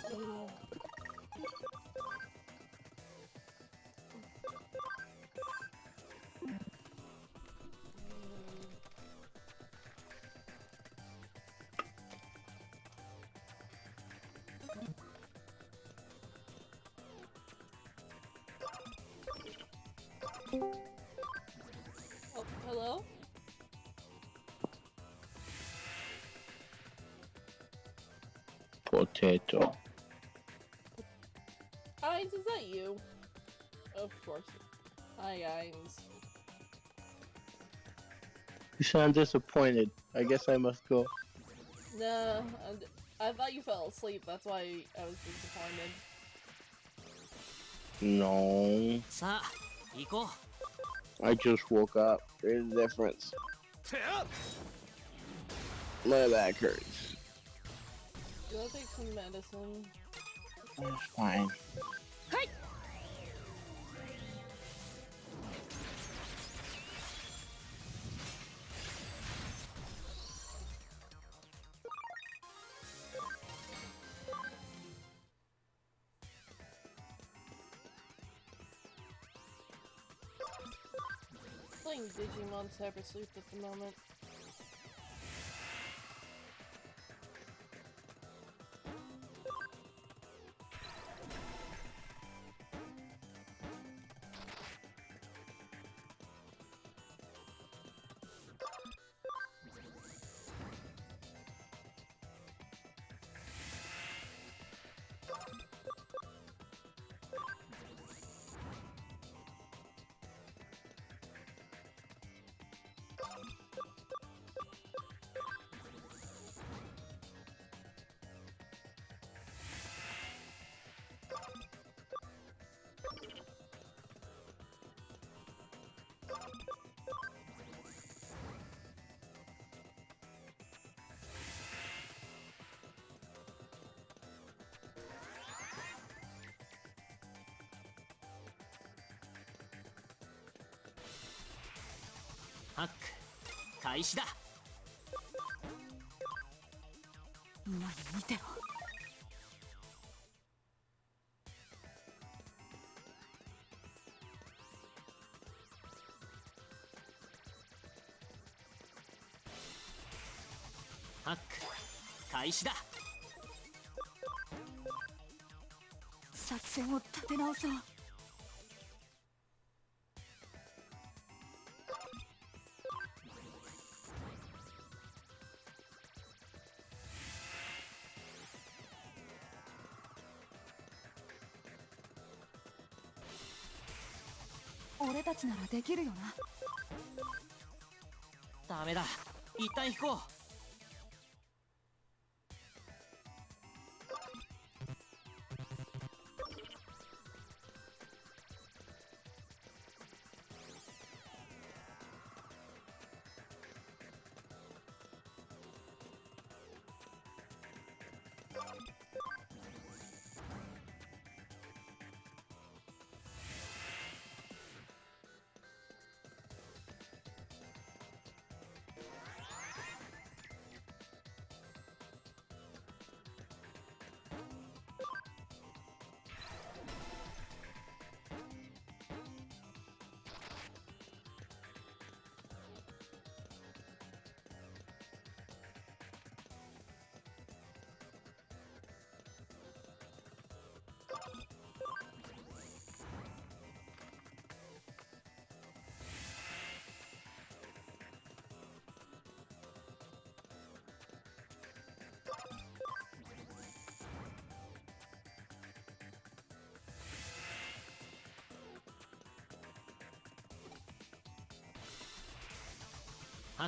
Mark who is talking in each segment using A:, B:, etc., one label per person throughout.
A: Oh, hello?
B: Potato.
A: Hines, is that you? Of course. Hi, Hines.
B: You sound disappointed. I guess I must go.
A: Nah, I thought you fell asleep, that's why I was disappointed.
B: No. I just woke up. There's a difference. My back hurts.
A: Go take some medicine.
B: That's fine.
A: Playing Digimon CyberSleuth at the moment. Why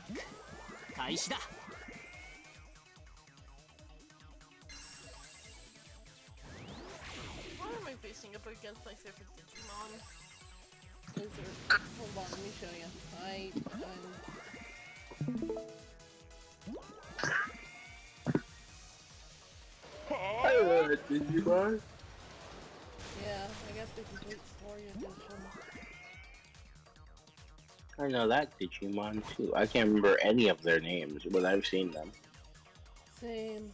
A: am I facing up against my favorite Digimon? Is there... Hold on, let me show you.
B: Digimon?
A: Yeah, I got the complete story edition.
B: I know that Digimon too. I can't remember any of their names, but I've seen them.
A: Same.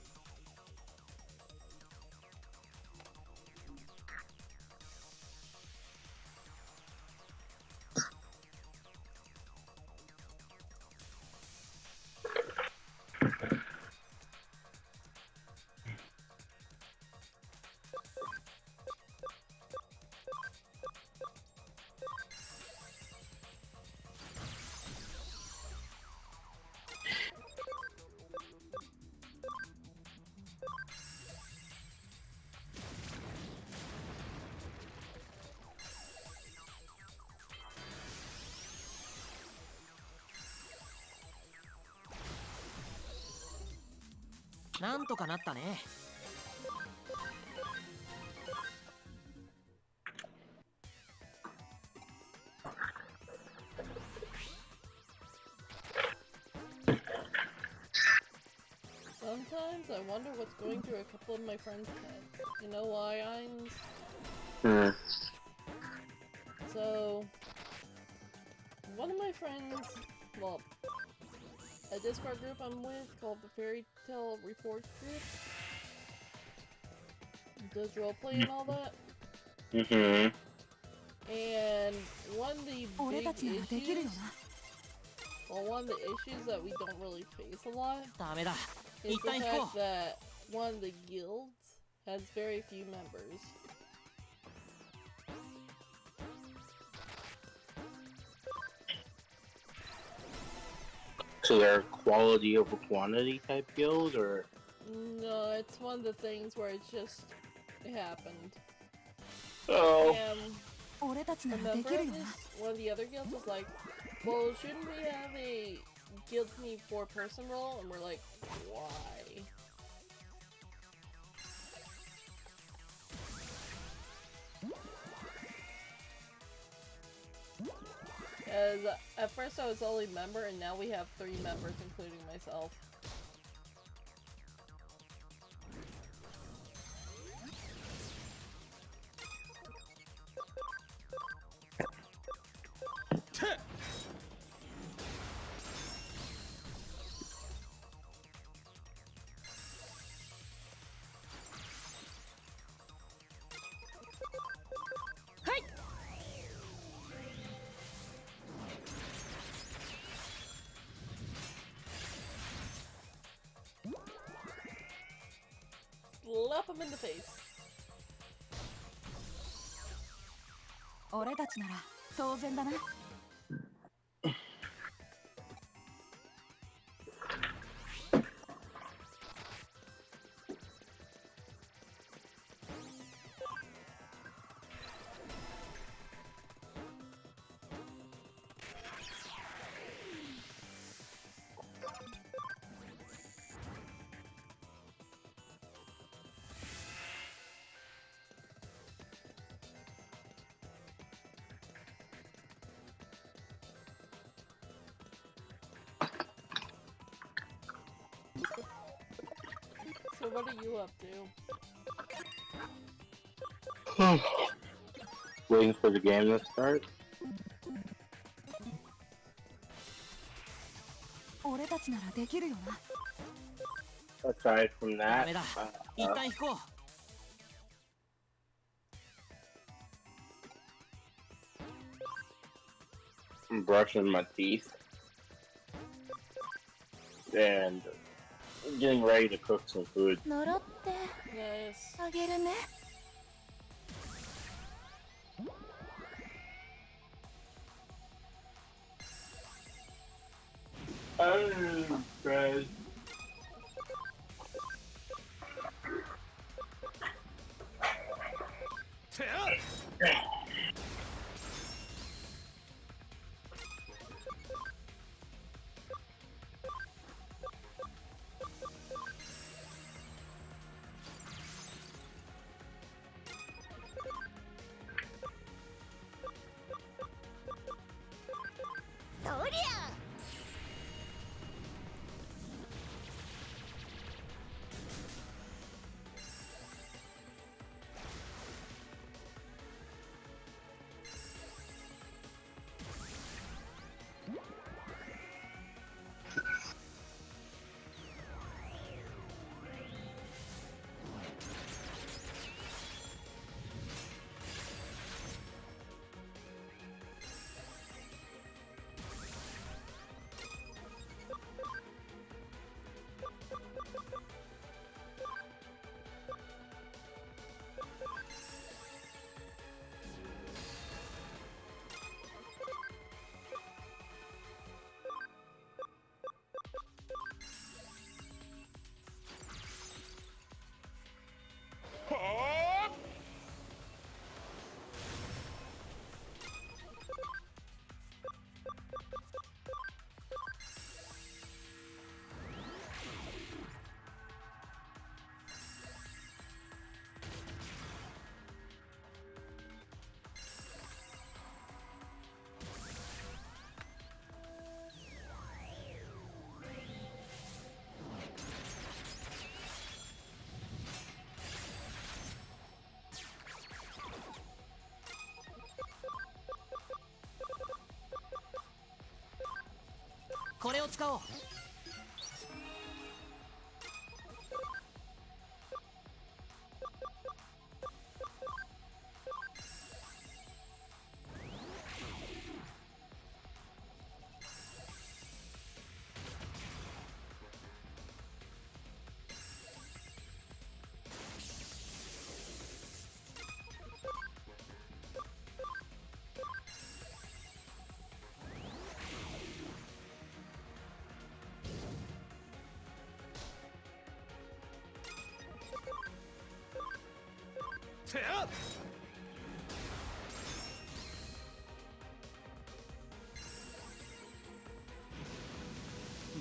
C: なんとかなったね。
A: Sometimes I wonder what's going through a couple of my friends' heads. You know why, Eins? So, one of my friends, well, a Discord group I'm with called the Fairy Tale Reforged group, does roleplay and all that. And one of the big issues, well, one of the issues that we don't really face a lot is the fact that one of the guilds has very few members.
B: So they're quality over quantity type guild, or?
A: No, it's one of the things where it happened.
B: Oh.
A: A member of one of the other guilds was like, well, shouldn't we have a guild need 4-person role? And we're like, why? Because at first I was only member, and now we have 3 members, including myself. Slap him in the face.
D: 俺たちなら当然だな。
A: So what are you up to?
B: Waiting for the game to start.
D: 俺たちならできるよな。
B: Aside from that,
C: 一旦引こう。
B: I'm brushing my teeth and getting ready to cook some food.
D: 呪ってあげるね。
B: Oh, Fred.
C: これを使おう。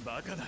E: バカだ。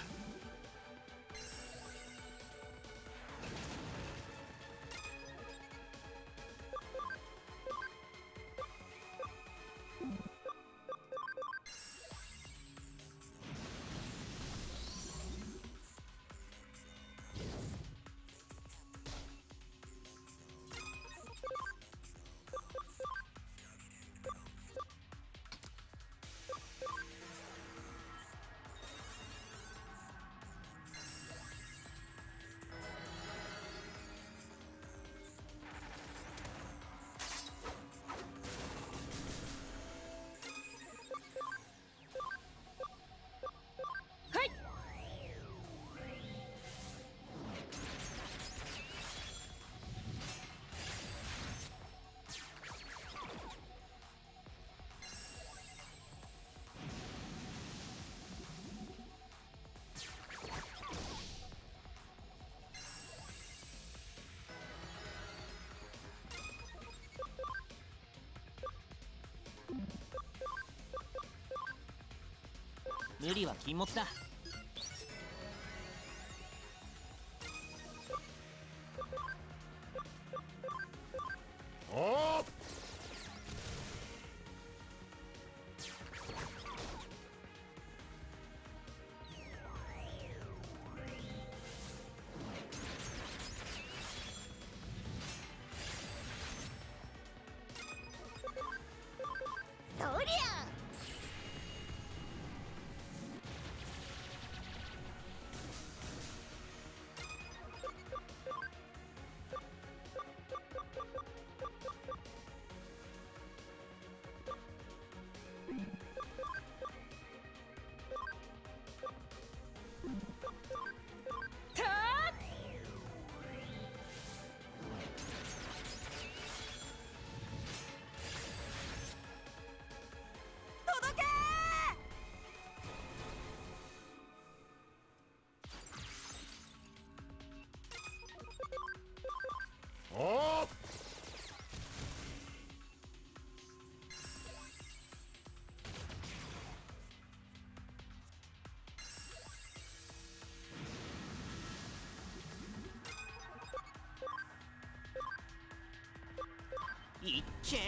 C: 無理は禁物だ。
E: おーおー
C: いっけー。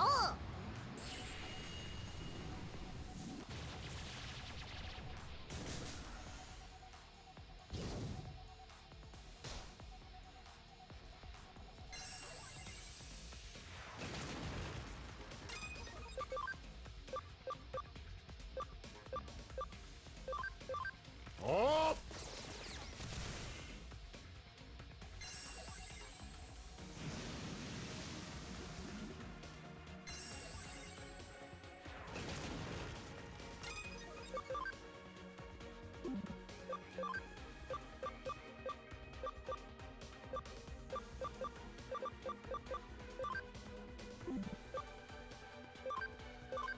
E: おー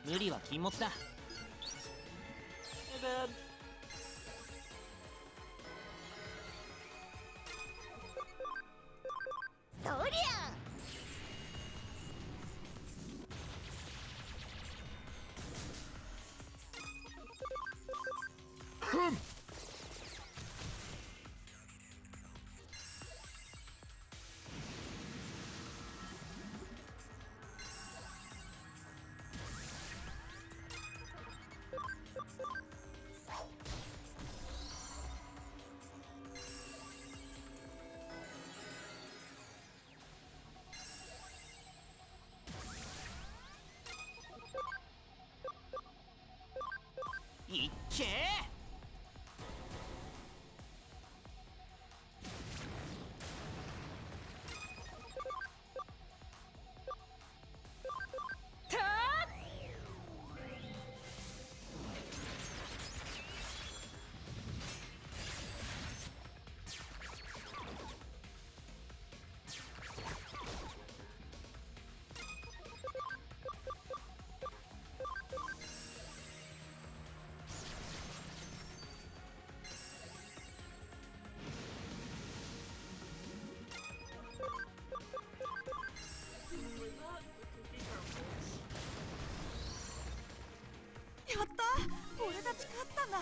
C: 無理は禁物だ。
A: Hey, man.
E: お
C: いっけ
D: やった、俺たち勝ったんだ。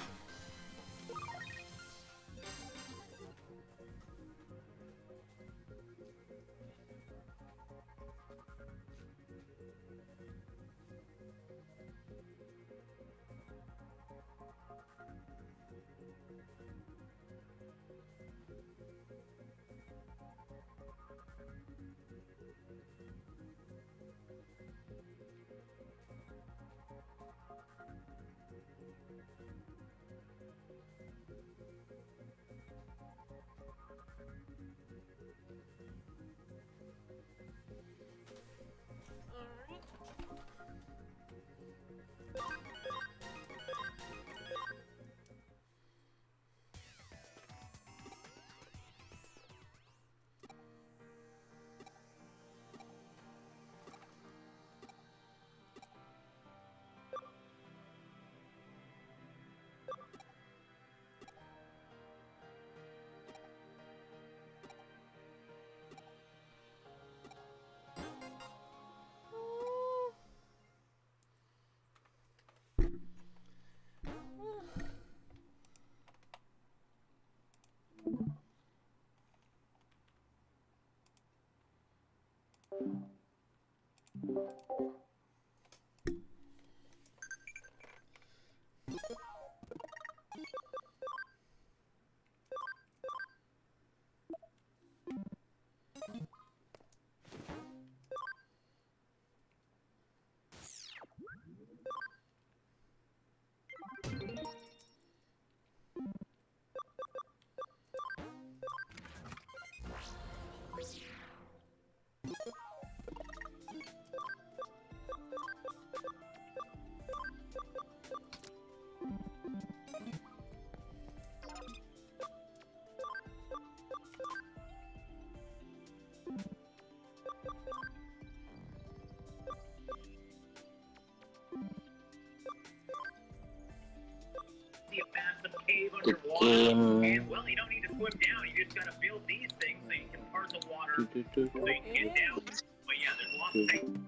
B: The game.
F: And well, you don't need to swim down. You just gotta build these things so you can part the water, so you can get down. But yeah, there's lots of things.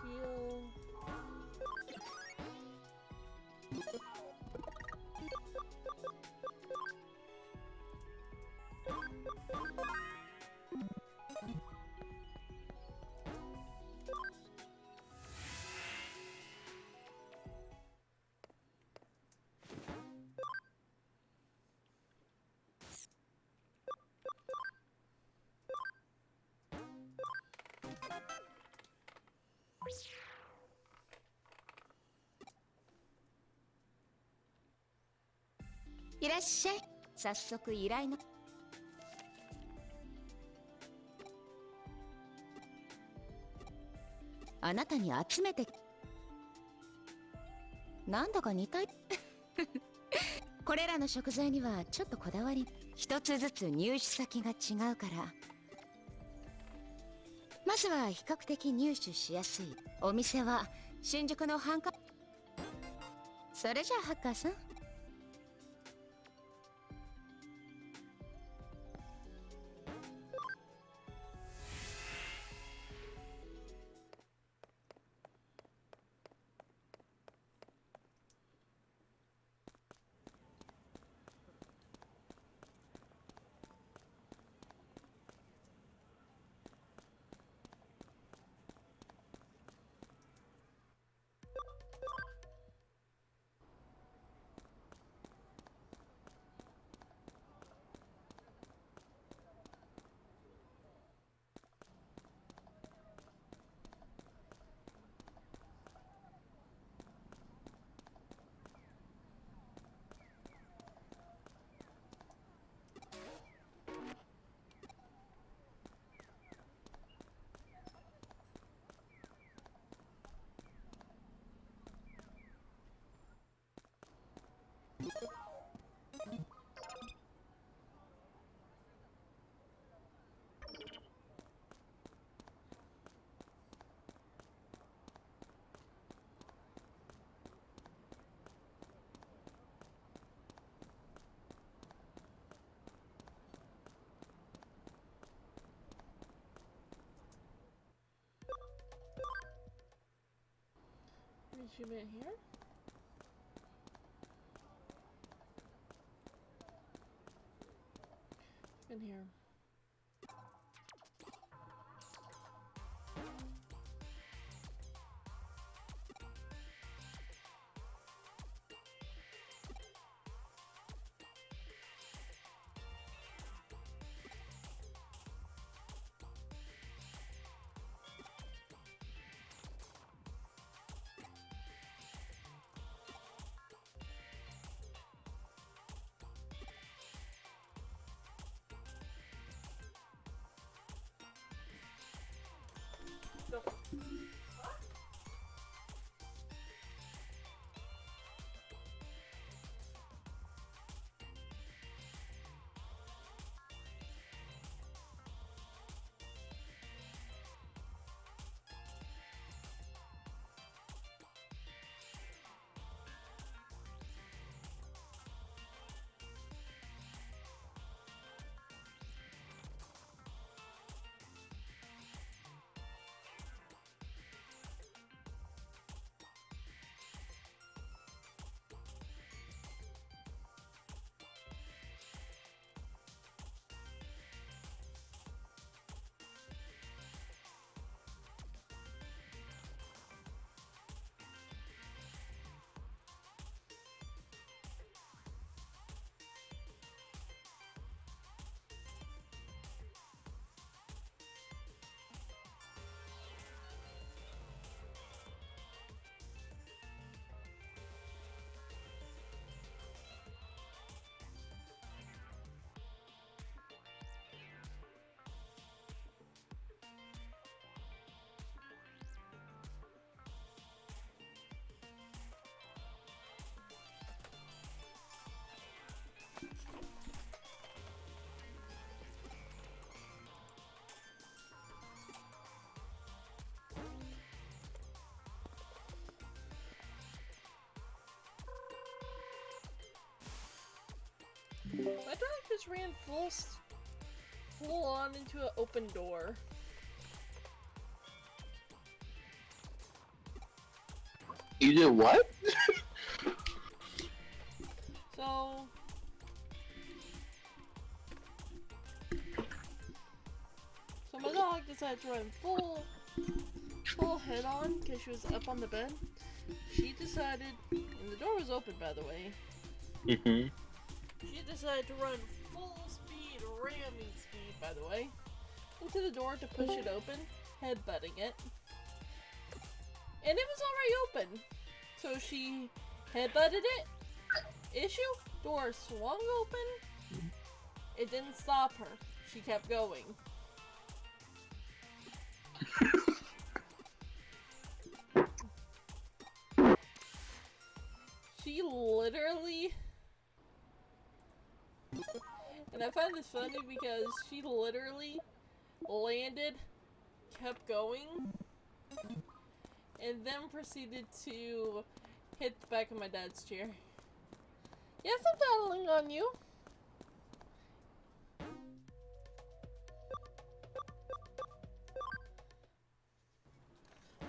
A: Heal.
G: いらっしゃい。早速依頼の。あなたに集めて。なんだか似たい。これらの食材にはちょっとこだわり。一つずつ入手先が違うから。まずは比較的入手しやすい。お店は新宿の繁華。それじゃあハッカーさん。
A: Is she been here? In here. My dog just ran full on into an open door.
B: You did what?
A: So my dog decided to run full head on because she was up on the bed. She decided, and the door was open by the way.
B: Mm-hmm.
A: She decided to run full speed, ramming speed by the way, into the door to push it open, headbutting it. And it was already open. So she headbutted it. Issue? Door swung open. It didn't stop her. She kept going. She literally... And I find this funny because she literally landed, kept going, and then proceeded to hit the back of my dad's chair. Yes, I'm tattling on you.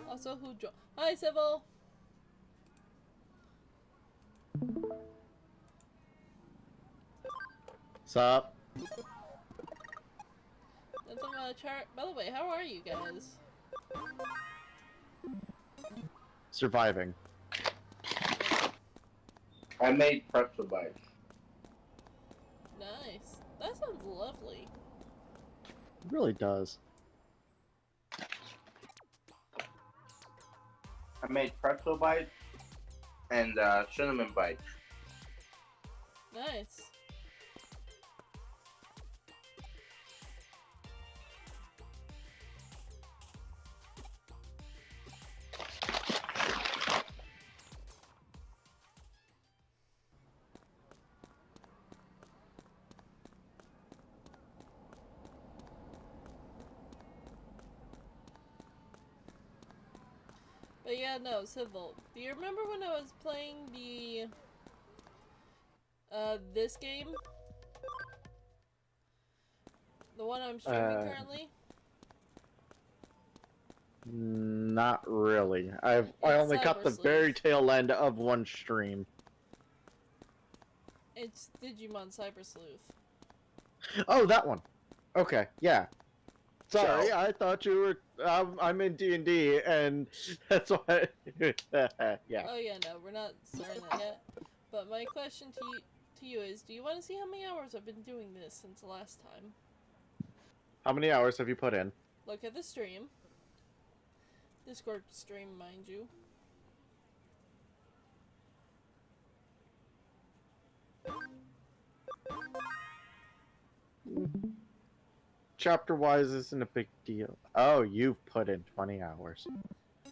A: Also, who joined? Hi, Civil.
H: Sup?
A: That's on my chart. By the way, how are you guys?
H: Surviving.
B: I made pretzel bites.
A: Nice. That sounds lovely.
H: It really does.
B: I made pretzel bites and cinnamon bites.
A: Nice. But yeah, no, Civil. Do you remember when I was playing the this game? The one I'm streaming currently?
H: Not really. I
A: It's
H: only caught the very
A: CyberSleuth.
H: tail end of one stream.
A: It's Digimon CyberSleuth.
H: Oh, that one. Okay, yeah. Sorry,
B: So-
H: I thought you were. I'm in D&D, and that's why. Yeah.
A: Oh yeah, no, we're not starting that yet. But my question to you is, do you want to see how many hours I've been doing this since the last time?
H: How many hours have you put in?
A: Look at the stream. Discord stream, mind you.
H: Chapter-wise isn't a big deal. Oh, you've put in 20 hours.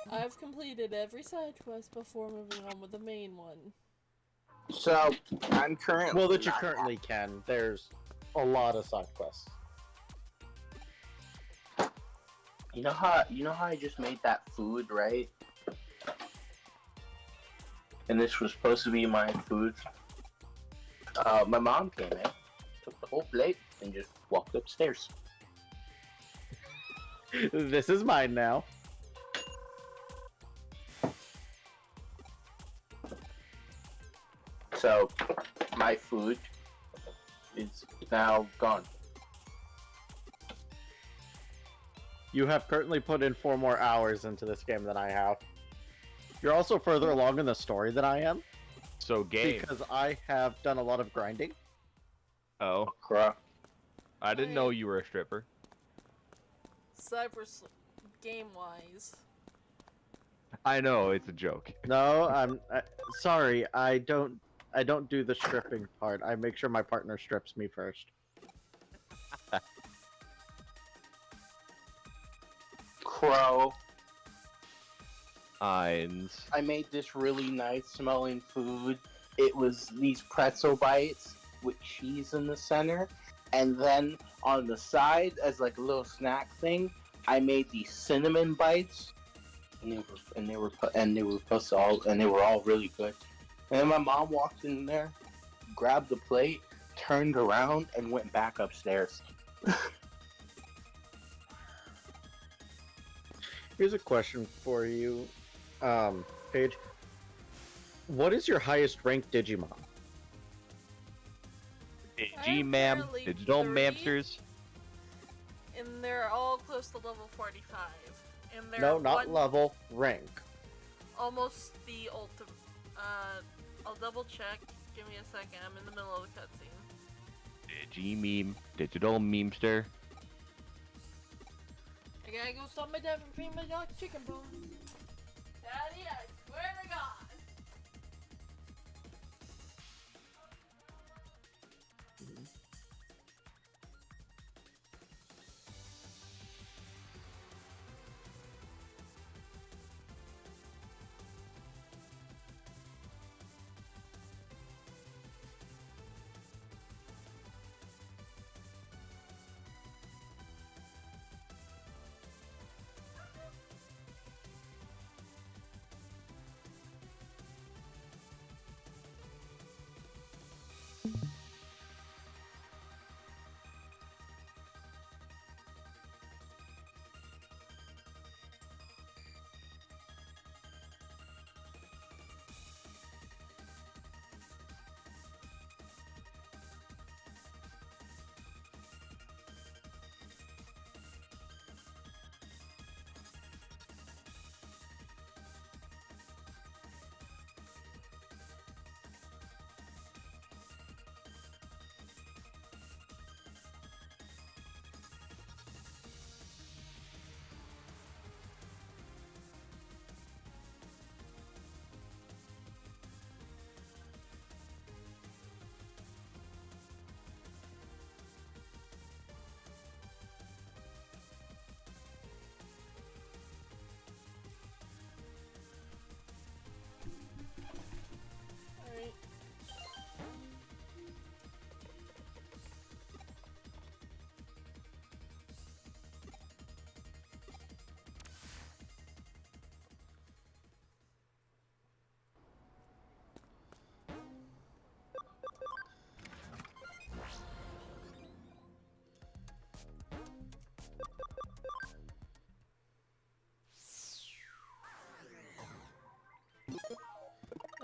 A: I've completed every side quest before moving on with the main one.
B: So I'm currently
H: Well, that you
B: not
H: currently can. There's a lot of side quests.
B: You know how I just made that food, right? And this was supposed to be my food. My mom came in, took the whole plate, and just walked upstairs.
H: This is mine now.
B: So my food is now gone.
H: You have currently put in 4 more hours into this game than I have. You're also further along in the story than I am.
I: So game.
H: Because I have done a lot of grinding.
I: Oh,
B: Crap.
I: I didn't know you were a stripper.
A: CyberSleuth, game-wise.
I: I know, it's a joke.
H: No, I'm sorry. I don't do the stripping part. I make sure my partner strips me first.
B: Crow.
I: Eins.
B: I made this really nice smelling food. It was these pretzel bites with cheese in the center, and then on the side, as like a little snack thing, I made these cinnamon bites, and they were all really good. And then my mom walked in there, grabbed the plate, turned around, and went back upstairs.
H: Here's a question for you, Paige. What is your highest ranked Digimon?
I: G-Mam,
A: currently
I: Digital
A: 30.
I: Mamsters.
A: And they're all close to level 45. And they're
H: No, not level, rank.
A: almost the ultimate. I'll double check. Give me a second. I'm in the middle of the cutscene.
I: G-Meme, Digital Memester.
A: I gotta go stop my dad from feeding my dog chicken bones. Daddy, I swear to God.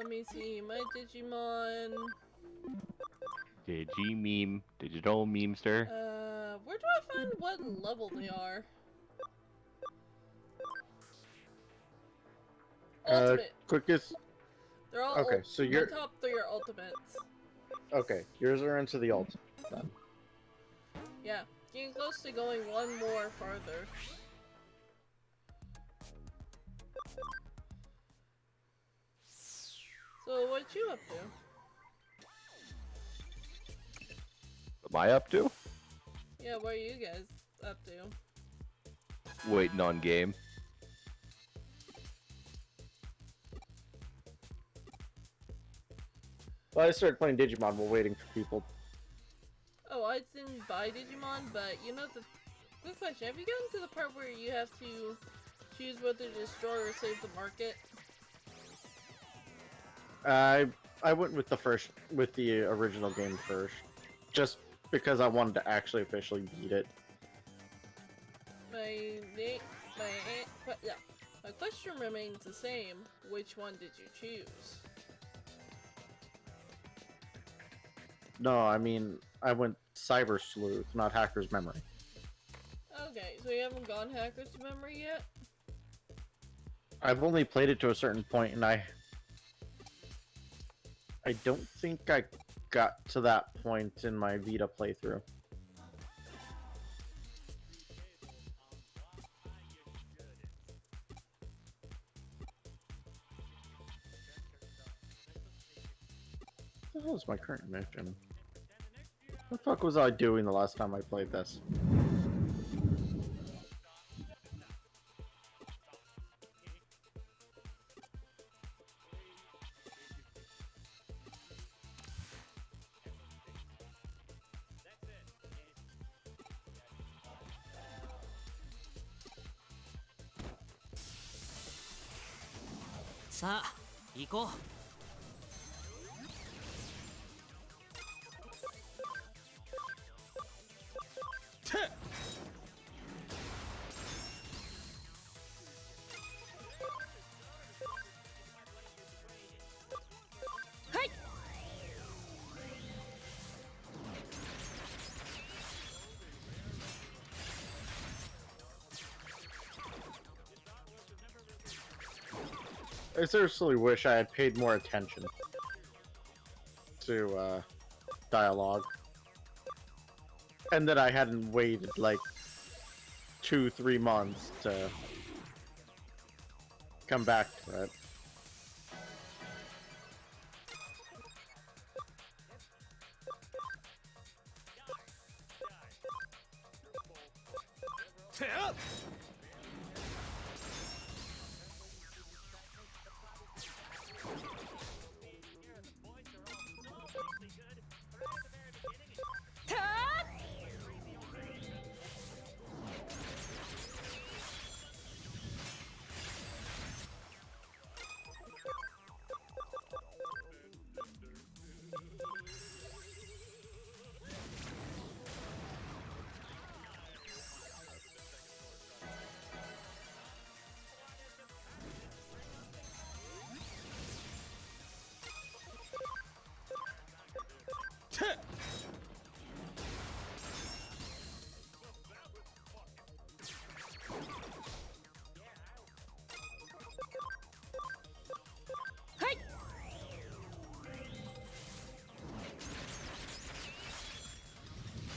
A: Let me see, my Digimon.
I: Digimeme, digital memester.
A: Where do I find what level they are? Ultimate.
H: Quickest.
A: They're all
H: Okay, so
A: my
H: you're
A: top 3 are ultimates.
H: okay. Yours are into the ult. Then.
A: Yeah, getting close to going one more farther. So what you up to?
I: Am I up to?
A: Yeah, what are you guys up to?
I: Waiting on game.
H: Well, I started playing Digimon while waiting for people.
A: Oh, I didn't buy Digimon, but you know the good question. Have you gotten to the part where you have to choose whether to destroy or save the market?
H: I went with the original game first, just because I wanted to actually officially beat it.
A: My question remains the same. Which one did you choose?
H: No, I mean I went CyberSleuth, not Hacker's Memory.
A: Okay, so you haven't gone Hacker's Memory yet?
H: I've only played it to a certain point, and I don't think I got to that point in my Vita playthrough. What the hell is my current mission? What the fuck was I doing the last time I played this?
C: Sa, 行こう。
H: I seriously wish I had paid more attention to dialogue, and that I hadn't waited like 2-3 months to come back to it.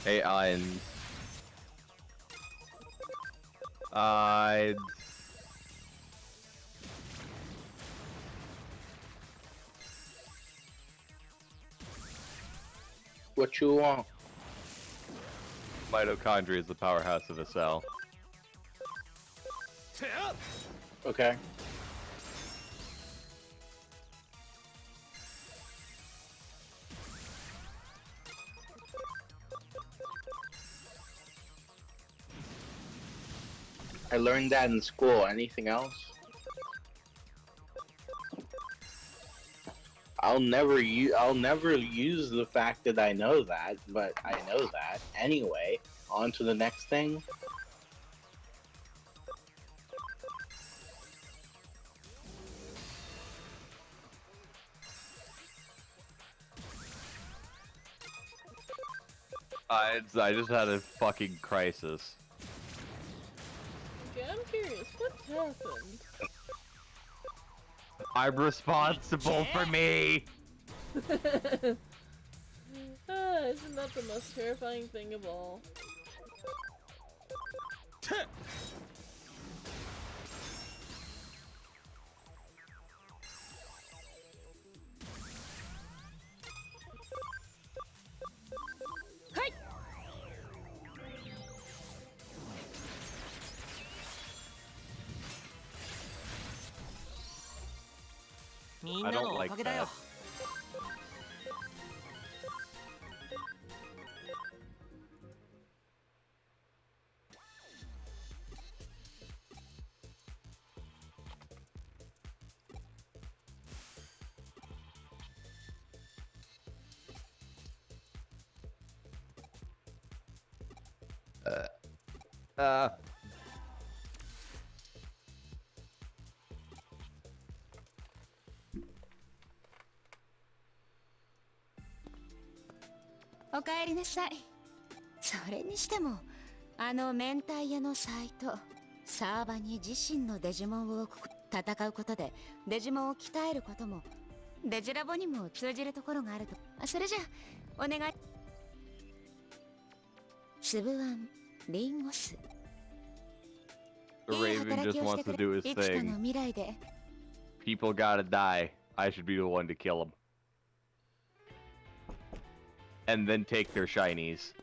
I: Hey, I'd...
B: What you want?
I: Mitochondria is the powerhouse of a cell.
B: Okay. I learned that in school. Anything else? I'll never use the fact that I know that, but I know that. Anyway, on to the next thing.
I: I just had a fucking crisis.
A: Okay, I'm curious, what happened?
I: I'm responsible for me!
A: Isn't that the most terrifying thing of all?
I: I don't like that. Uh.
G: おかえりなさい。それにしてもあの明太屋のサイト、サーバに自身のデジモンを置く、戦うことでデジモンを鍛えることもデジラボにも通じるところがあると。それじゃお願い。つぶあん、リンゴ酢。
I: The Raven just wants to do his
G: いつかの
I: thing.
G: 未来で
I: People gotta die. I should be the one to kill them. And then take their shinies.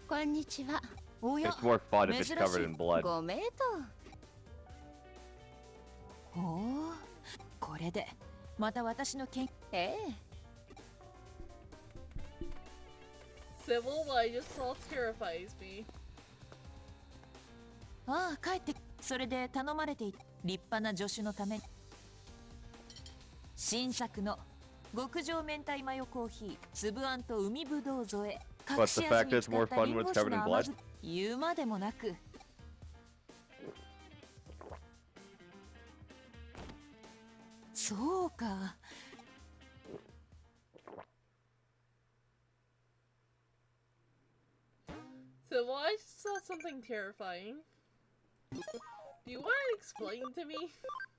G: こんにちは。
I: It's more fun if it's covered in blood.
G: ご名答。
D: おお、これでまた私の剣。
G: ええ。
A: Civil, what I just saw terrifies me.
D: ああ、帰って。それで頼まれていた立派な助手のために新作の極上明太マヨコーヒー、粒あんと海ぶどう添え。
I: But the fact that it's more fun when it's covered in blood?
D: 言うまでもなく。そうか。
A: Civil, I just saw something terrifying. Do you want to explain to me?
J: Sorry.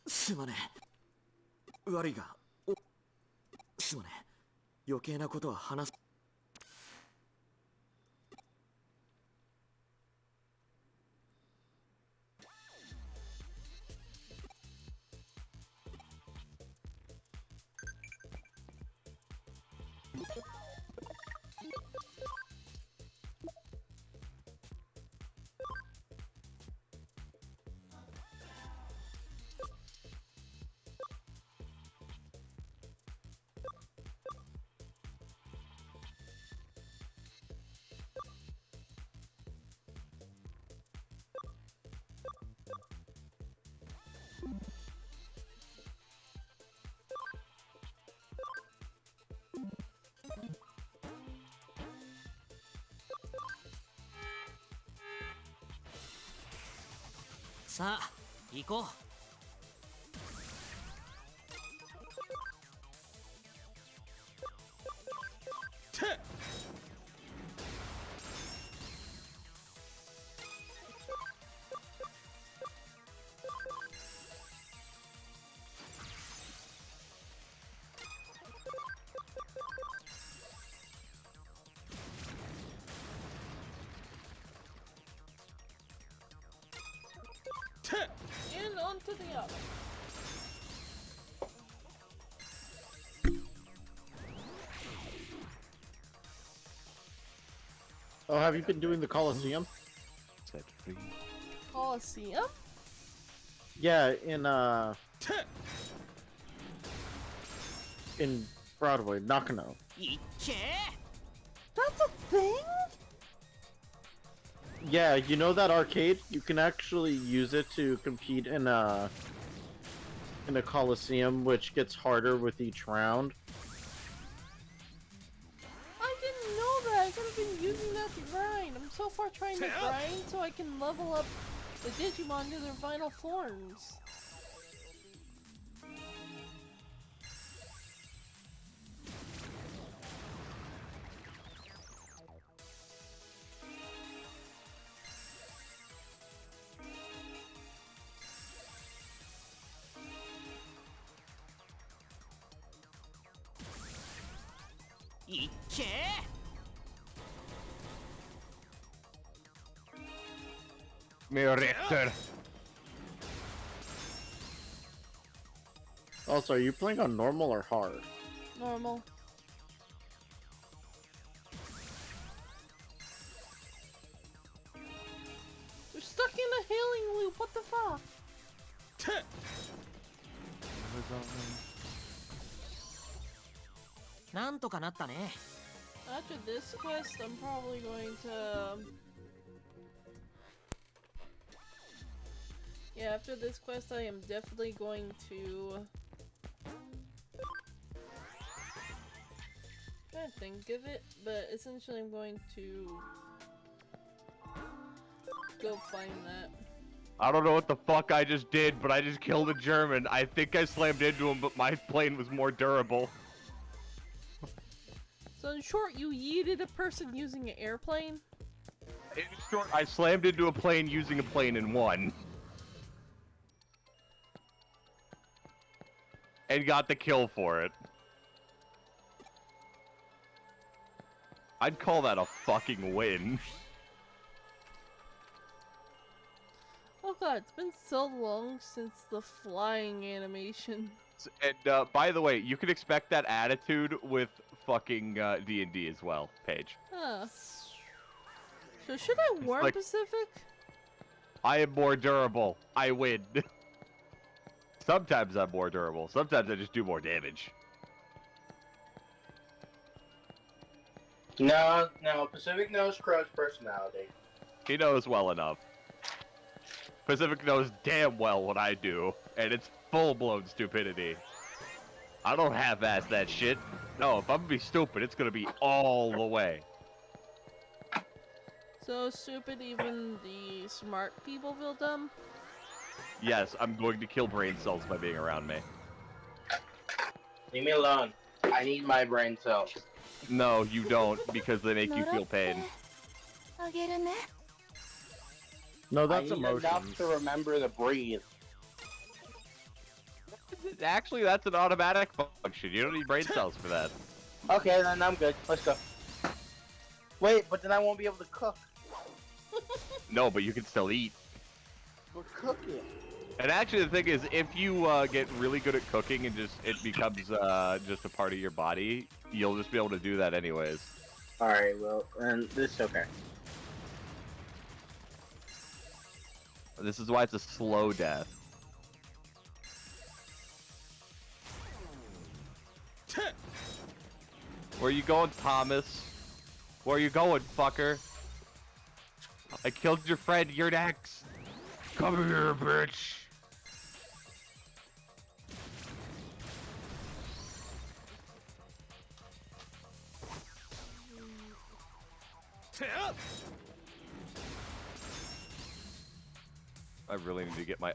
J: すまねえ。悪いが、すまねえ。余計なことは話す。
C: さあ行こう。
A: And on to the other.
H: Oh, have you been doing the Coliseum?
I: Set free.
A: Coliseum?
H: Yeah, in Broadway, Nakano.
A: That's a thing?
H: Yeah, you know that arcade? You can actually use it to compete in a Coliseum, which gets harder with each round.
A: I didn't know that. I could have been using that to grind. I'm so far trying to grind so I can level up the Digimon to their final forms.
I: Richter.
H: Also, are you playing on normal or hard?
A: Normal. They're stuck in a healing loop. What the fuck? After this quest, I'm probably going to... Yeah, after this quest, I am definitely going to... I'm trying to think of it, but essentially I'm going to... go find that.
I: I don't know what the fuck I just did, but I just killed a German. I think I slammed into him, but my plane was more durable.
A: So in short, you yeeted a person using an airplane?
I: In short, I slammed into a plane using a plane and won. And got the kill for it. I'd call that a fucking win.
A: Oh god, it's been so long since the flying animation.
I: And by the way, you can expect that attitude with fucking D&D as well, Paige.
A: Huh. So should I warn
I: like,
A: Pacific?
I: I am more durable. I win. Sometimes I'm more durable. Sometimes I just do more damage.
B: No, Pacific knows Crow's personality.
I: He knows well enough. Pacific knows damn well what I do, and it's full-blown stupidity. I don't half-ass that shit. No, if I'm gonna be stupid, it's gonna be all the way.
A: So stupid even the smart people feel dumb?
I: Yes, I'm going to kill brain cells by being around me.
B: Leave me alone. I need my brain cells.
I: No, you don't, because they make you feel pain.
H: No, that's
B: I need
H: emotions.
B: enough to remember to breathe.
I: Actually, that's an automatic function. You don't need brain cells for that.
B: Okay, then I'm good. Let's go. Wait, but then I won't be able to cook.
I: No, but you can still eat.
B: We're cooking.
I: And actually, the thing is, if you get really good at cooking and it becomes just a part of your body, you'll just be able to do that anyways.
B: Alright, well, and this is okay.
I: This is why it's a slow death. Where you going, Thomas? Where you going, fucker? I killed your friend, you're next! Come here, bitch!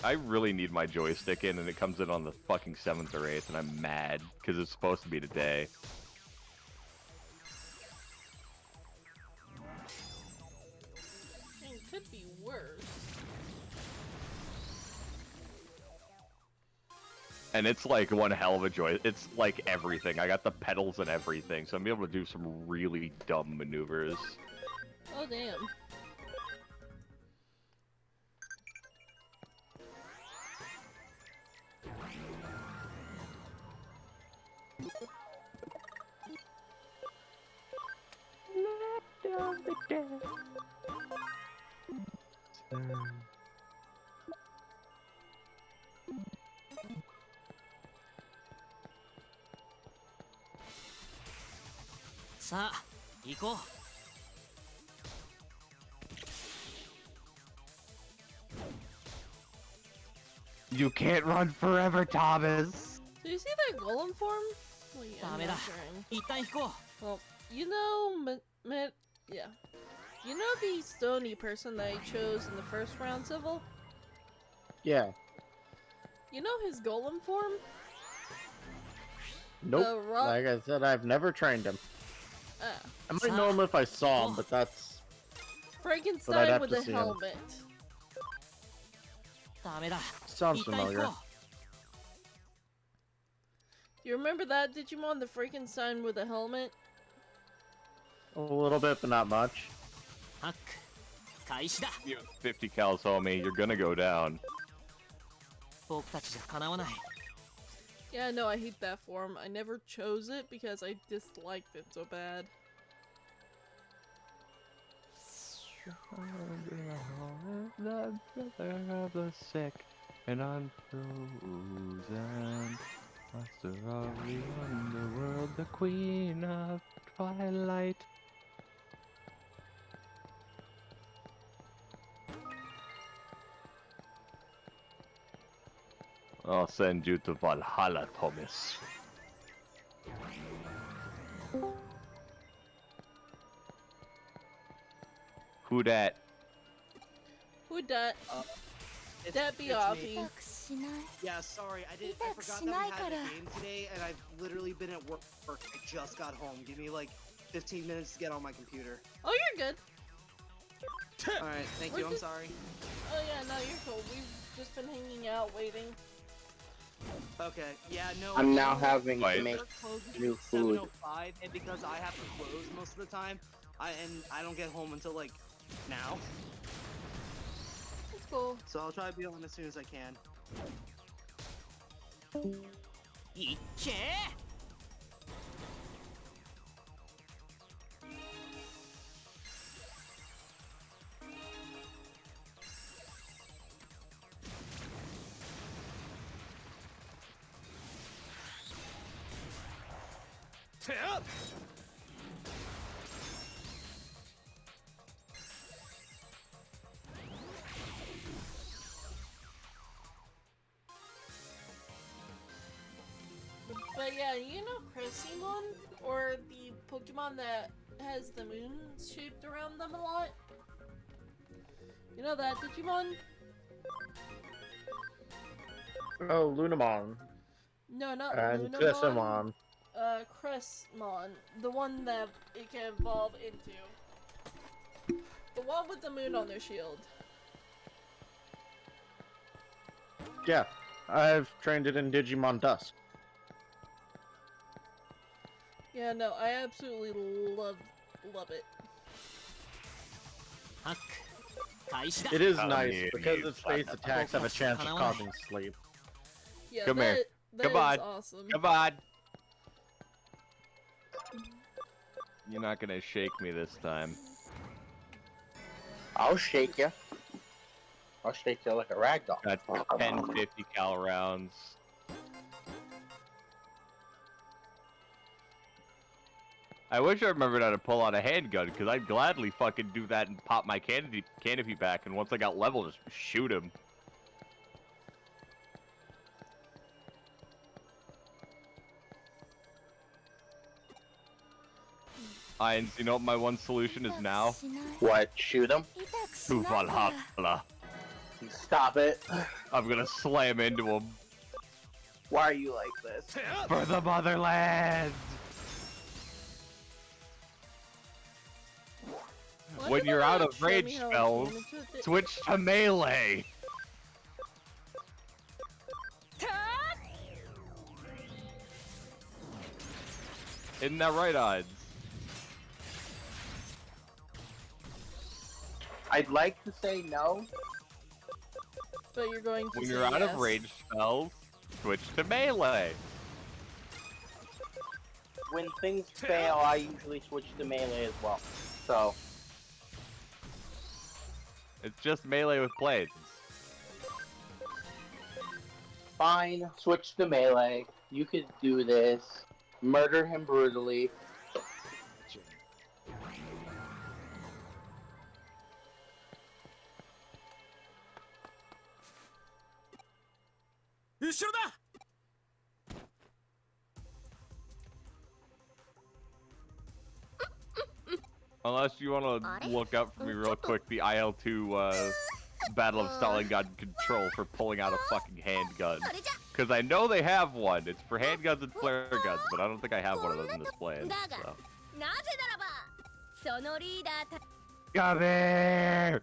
I: I really need my joystick in, and it comes in on the fucking 7th or 8th, and I'm mad, because it's supposed to be today.
A: It could be worse.
I: And it's like one hell of a joy. It's like everything. I got the pedals and everything, so I'm able to do some really dumb maneuvers.
A: Oh damn.
C: さあ行こう。
I: You can't run forever, Thomas.
A: So you see that golem form? Well, yeah, I'm not sure.
C: 一旦行こう。
A: Well, you know, yeah. You know the stony person that I chose in the first round, Civil?
H: Yeah.
A: You know his golem form?
H: Nope. Like I said, I've never trained him. I might know him if I saw him, but that's...
A: Frankenstein with a helmet.
H: Sounds familiar.
A: Do you remember that Digimon, the Frankenstein with a helmet?
H: A little bit, but not much.
I: You have 50 cals, homie. You're gonna go down.
A: Yeah, no, I hate that form. I never chose it because I disliked it so bad.
I: The brother of the sick and unfrozen, master of the underworld, the queen of twilight. I'll send you to Valhalla, Thomas. Who dat?
A: Who dat? That be offy.
K: Yeah, sorry, I forgot that we had a game today, and I've literally been at work. I just got home. Give me like 15 minutes to get on my computer.
A: Oh, you're good.
K: Alright, thank you, I'm sorry.
A: Oh yeah, no, you're cool. We've just been hanging out, waiting.
K: Okay, yeah, no.
B: I'm now having to make new food.
K: 7:05, and because I have to close most of the time, I don't get home until like now.
A: That's cool.
K: So I'll try to be on as soon as I can.
A: But yeah, you know Princessprt, or the Pokemon that has the moon shaped around them a lot? You know that Digimon?
H: Oh, Lunamon.
A: No, not
H: and
A: Lunamon.
H: Cressamon.
A: Cressmon. The one that it can evolve into. The one with the moon on their shield.
H: Yeah, I've trained it in Digimon Dusk.
A: Yeah, no, I absolutely love it.
H: It is nice because its base attacks have a chance of causing sleep.
A: Yeah,
I: Come here.
A: That
I: Come
A: is
I: on.
A: awesome.
I: Come on. You're not gonna shake me this time.
B: I'll shake you. I'll shake you like a ragdoll.
I: That's 10 50 cal rounds. I wish I remembered how to pull out a handgun, because I'd gladly fucking do that and pop my canopy back, and once I got level, just shoot him. Irons, you know what my one solution is now?
B: What? Shoot him?
I: To Valhalla.
B: Stop it.
I: I'm gonna slam into him.
B: Why are you like this?
I: For the motherland! When you're out of rage spells, switch to melee! Isn't that right, Odds?
B: I'd like to say no.
A: But you're going to
I: When
A: say
I: you're out
A: yes.
I: of rage spells, switch to melee.
B: When things fail, I usually switch to melee as well. So,
I: It's just melee with planes.
B: Fine, switch to melee. You could do this. Murder him brutally.
I: Unless you want to look up for me real quick the IL-2 Battle of Stalingrad control for pulling out a fucking handgun. Because I know they have one. It's for handguns and flare guns, but I don't think I have one of those in this plan. So. Come here!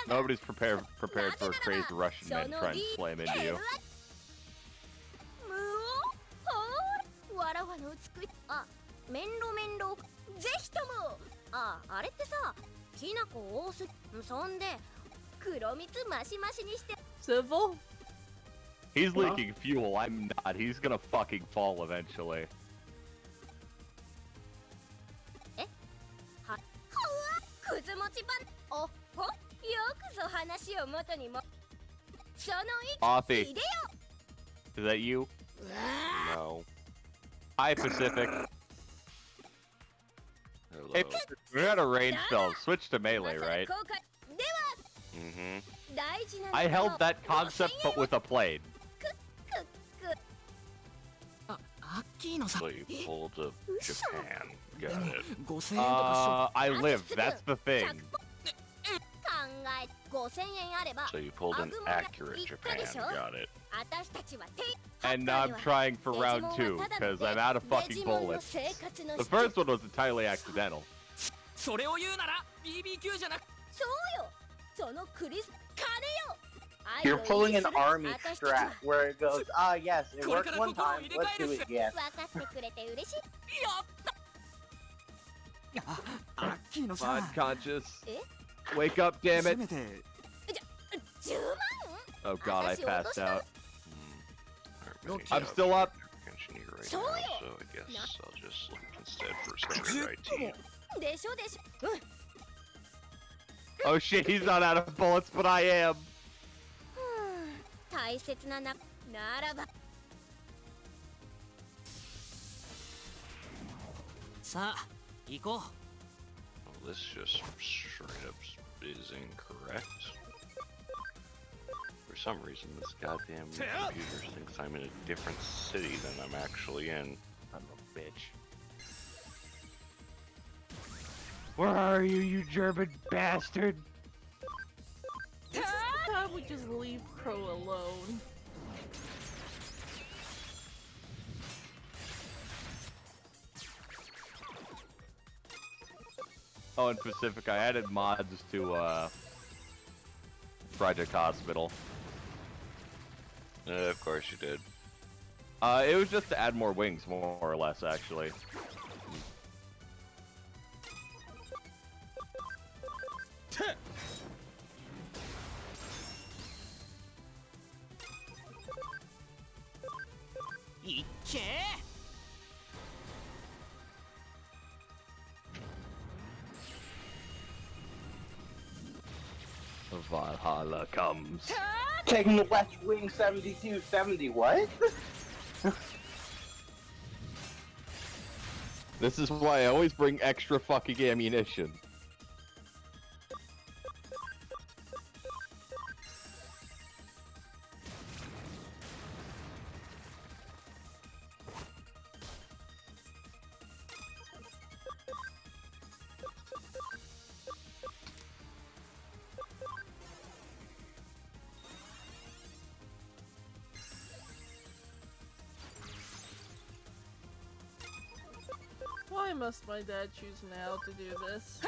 I: Nobody's prepared for a crazed Russian man trying to slam into you.
A: Civil?
I: He's leaking fuel, I'm not. He's gonna fucking fall eventually. Authy. Is that you?
L: No.
I: Hi, Pacific.
L: Hello.
I: Hey, we're at a range spell. Switch to melee, right?
L: Mm-hmm.
I: I held that concept, but with a plane.
L: So you pulled a Japan. Got it.
I: I live. That's the thing.
L: So you pulled an accurate Japan. Got it.
I: And now I'm trying for round 2, because I'm out of fucking bullets. The first one was entirely accidental.
B: You're pulling an army strat where it goes, ah yes, it worked one time, let's do it again.
I: Mind conscious. Wake up, damn it. Oh god, I passed out. I'm still up.
L: Engineer right now, so I guess I'll just look instead for standard IT.
I: Oh shit, he's not out of bullets, but I am.
L: Well, this just straight up is incorrect. For some reason, this goddamn computer thinks I'm in a different city than I'm actually in.
I: I'm a bitch. Where are you, you German bastard?
A: This is the time we just leave Crow alone.
I: Oh, in Pacific, I added mods to, Project Hospital.
L: Of course you did.
I: It was just to add more wings, more or less, actually. Valhalla comes.
B: Taking the West Wing 7270, what?
I: This is why I always bring extra fucking ammunition.
A: Why must my dad choose now to do this?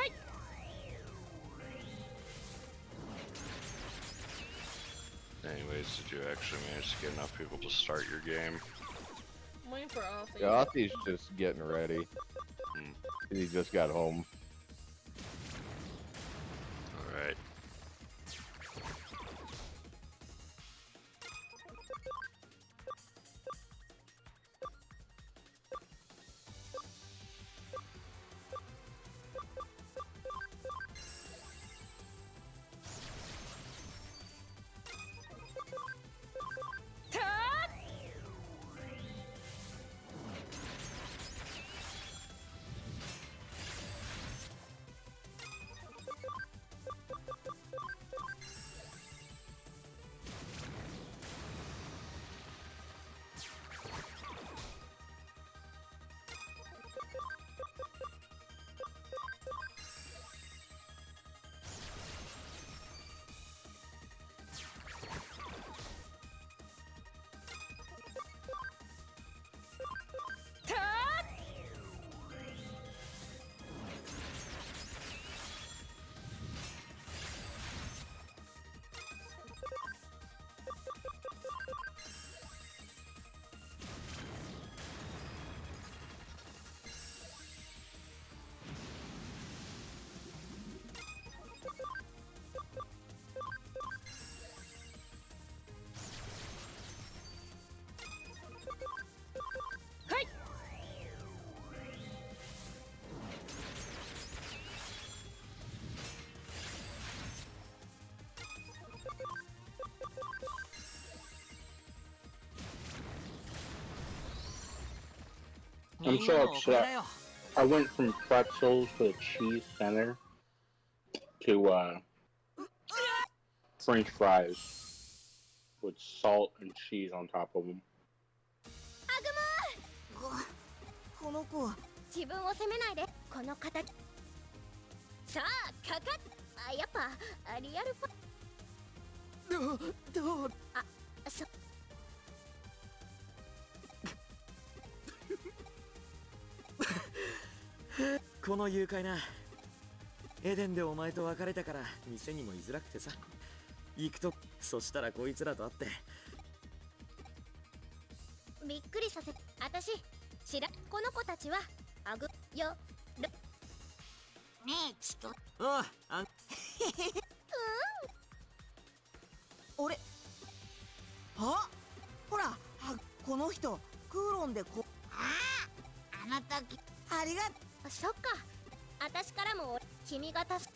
L: Anyways, did you actually manage to get enough people to start your game?
A: I'm waiting for Offie.
M: Yeah, Offie's just getting ready. He just got home.
L: Alright.
B: I'm so upset. I went from pretzels with a cheese center to French fries with salt and cheese on top of them.
G: この子自分を責めないで。この形さあかかっあやっぱリアルどうあそ
J: この誘拐な。エデンでお前と別れたから店にも居づらくてさ。行くとそしたらこいつらと会って。
G: びっくりさせ私知らこの子たちはあぐよるねえちょっと
J: ああん
N: 俺あほらこの人クーロンでこあの時ありがとう
G: そっか私からも君が助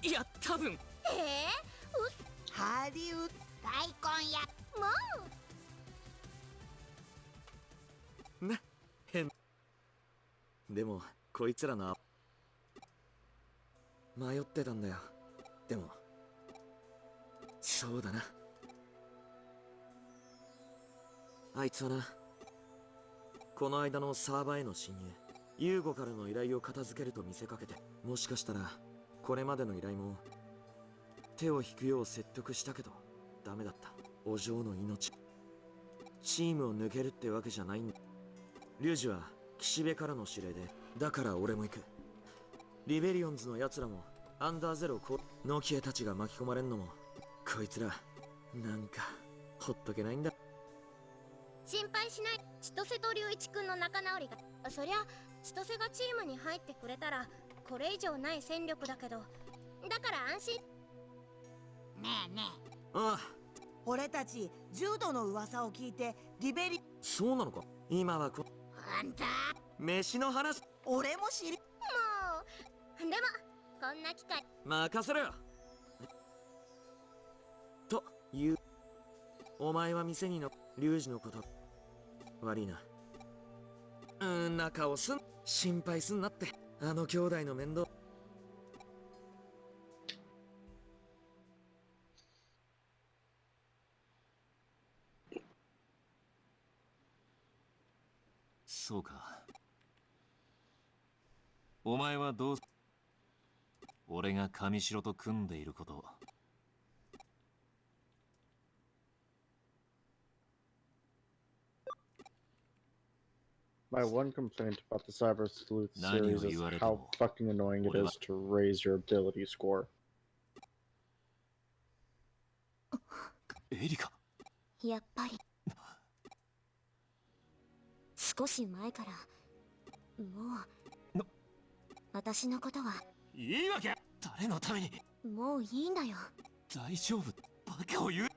J: いや多分
N: ハリウッド大根やも
J: な変でもこいつらの迷ってたんだよ。でもそうだなあいつはなこの間のサーバーへの侵入ユーゴからの依頼を片付けると見せかけてもしかしたらこれまでの依頼も手を引くよう説得したけどダメだった。お嬢の命チームを抜けるってわけじゃないんだ。リュウジは岸辺からの指令でだから俺も行く。リベリオンズの奴らもアンダーゼロノキエたちが巻き込まれんのもこいつらなんかほっとけないんだ。
G: 心配しない。千歳と龍一くんの仲直りがそりゃ千歳がチームに入ってくれたらこれ以上ない戦力だけどだから安心ねえねえ
J: ああ
N: 俺たち柔道の噂を聞いてリベリ
J: そうなのか。今は
N: あんた
J: 飯の話
N: 俺も知り
G: もうでもこんな機会
J: 任せろよというお前は店にのリュウジのこと悪いな中を心配すんなってあの兄弟の面倒
O: そうかお前はどう俺が神城と組んでいること
H: My one complaint about the CyberSleuth series is how fucking annoying it is to raise your ability score.
O: エリカ。
G: やっぱり少し前からもう私のことはい
O: いわけ。誰のために。
G: もういいんだよ。
O: 大丈夫。バカを言う。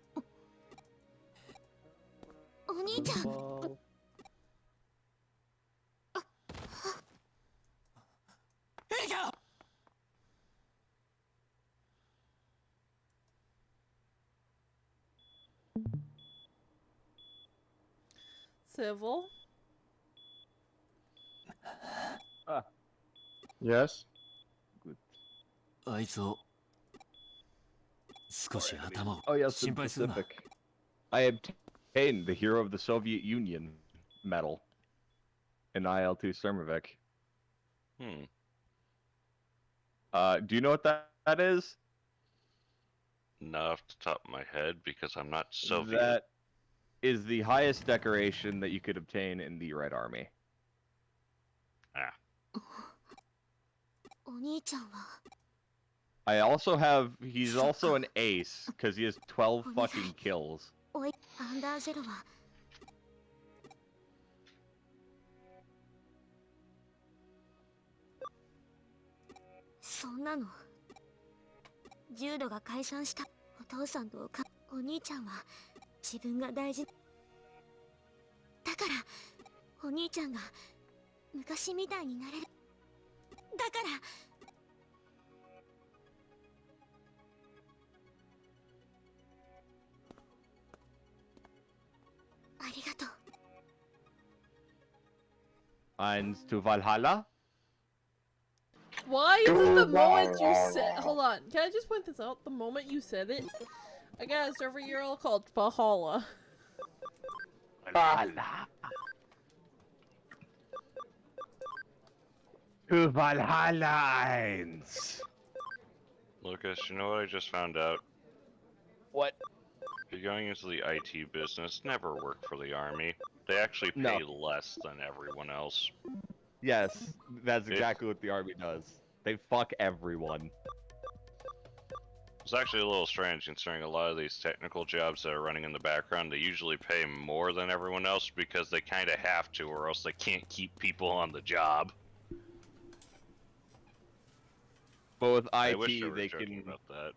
G: お兄ちゃん。
O: エリカ。
A: Civil?
H: Yes?
O: Good. あいつを少し頭を
I: Oh yes,
O: 心配するな。
I: Pacific. I obtained the Hero of the Soviet Union medal in IL-2 Sturmovik. Do you know what that is?
L: Not off the top of my head because I'm not Soviet.
I: That is the highest decoration that you could obtain in the Red Army.
L: Ah.
G: お兄ちゃんは
I: I also have, he's also an ace, because he has 12 fucking kills.
G: おいアンダーゼロはそんなの柔道が解散したお父さんとお兄ちゃんは自分が大事だからお兄ちゃんが昔みたいになれるだからありがとう
I: Eins to Valhalla?
A: Why is it the moment you said— hold on, can I just point this out? The moment you said it, I got a server URL called Valhalla.
I: Valhalla. To Valhalla eins.
L: Lucas, you know what I just found out?
I: What?
L: If you're going into the IT business, never work for the army. They actually pay less than everyone else.
I: Yes, that's exactly what the army does. They fuck everyone.
L: It's actually a little strange considering a lot of these technical jobs that are running in the background, they usually pay more than everyone else because they kind of have to, or else they can't keep people on the job.
I: But with
L: I wish
I: IT,
L: they
I: can.
L: About that.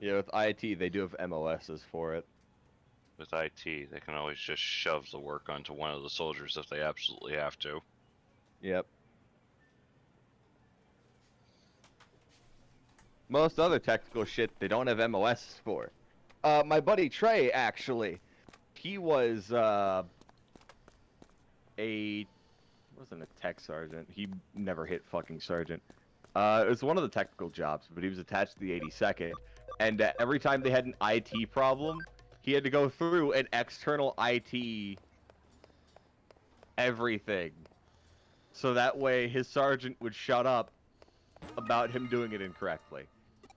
I: Yeah, with IT, they do have MOSs for it.
L: With IT, they can always just shove the work onto one of the soldiers if they absolutely have to.
I: Yep. Most other technical shit, they don't have MOS for. My buddy Trey, actually, he was, wasn't a tech sergeant. He never hit fucking sergeant. It was one of the technical jobs, but he was attached to the 82nd. And every time they had an IT problem, he had to go through an external IT everything. So that way his sergeant would shut up about him doing it incorrectly.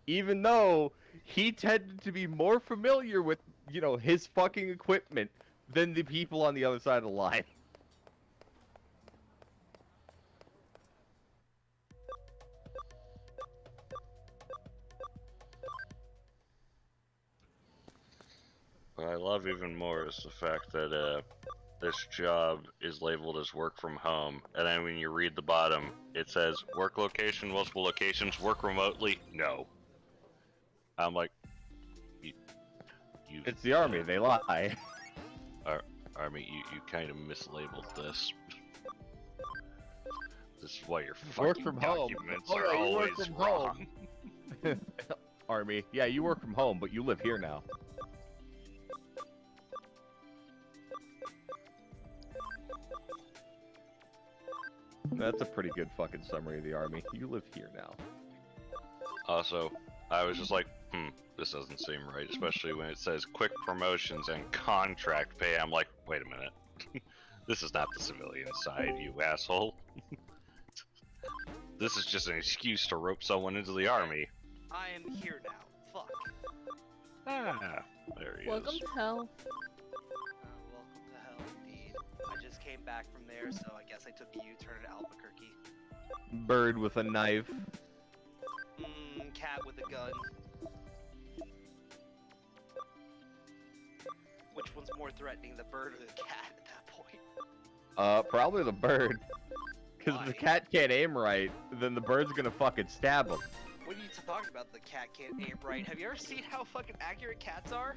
I: Even though he tended to be more familiar with, you know, his fucking equipment than the people on the other side of the line.
L: What I love even more is the fact that this job is labeled as work from home, and then when you read the bottom, it says work location, multiple locations, work remotely, no. I'm like,
I: it's the army, they lie.
L: Army, you kind of mislabeled this. This is why your
I: Work
L: fucking
I: from home.
L: documents
I: Oh,
L: are
I: yeah, you
L: always
I: work from
L: wrong.
I: home. Army, yeah, you work from home, but you live here now. That's a pretty good fucking summary of the army. You live here now.
L: Also, I was just like, this doesn't seem right, especially when it says quick promotions and contract pay. I'm like, wait a minute. This is not the civilian side, you asshole. This is just an excuse to rope someone into the army.
K: I am here now. Fuck.
L: Ah, there he
A: Welcome
L: is.
A: to hell.
K: Welcome to hell, indeed. I just came came back from there, so I guess I took a U-turn at Albuquerque.
I: Bird with a knife.
K: Cat with a gun. Which one's more threatening, the bird or the cat at that point?
I: Probably the bird. Because if the cat can't aim right, then the bird's gonna fucking stab him.
K: What are you talking about? The cat can't aim right. Have you ever seen how fucking accurate cats are?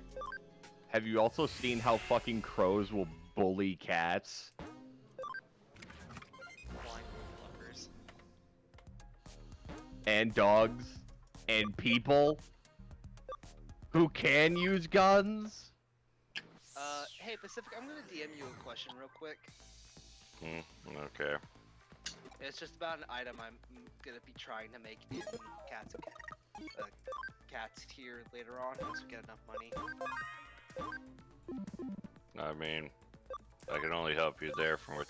I: Have you also seen how fucking crows will bully cats?
K: Blind fuckers.
I: And dogs? And people? Who can use guns?
K: Hey Pacific, I'm gonna DM you a question real quick.
L: Okay.
K: It's just about an item I'm gonna be trying to make in Cats here later on once we get enough money.
L: I mean, I can only help you there from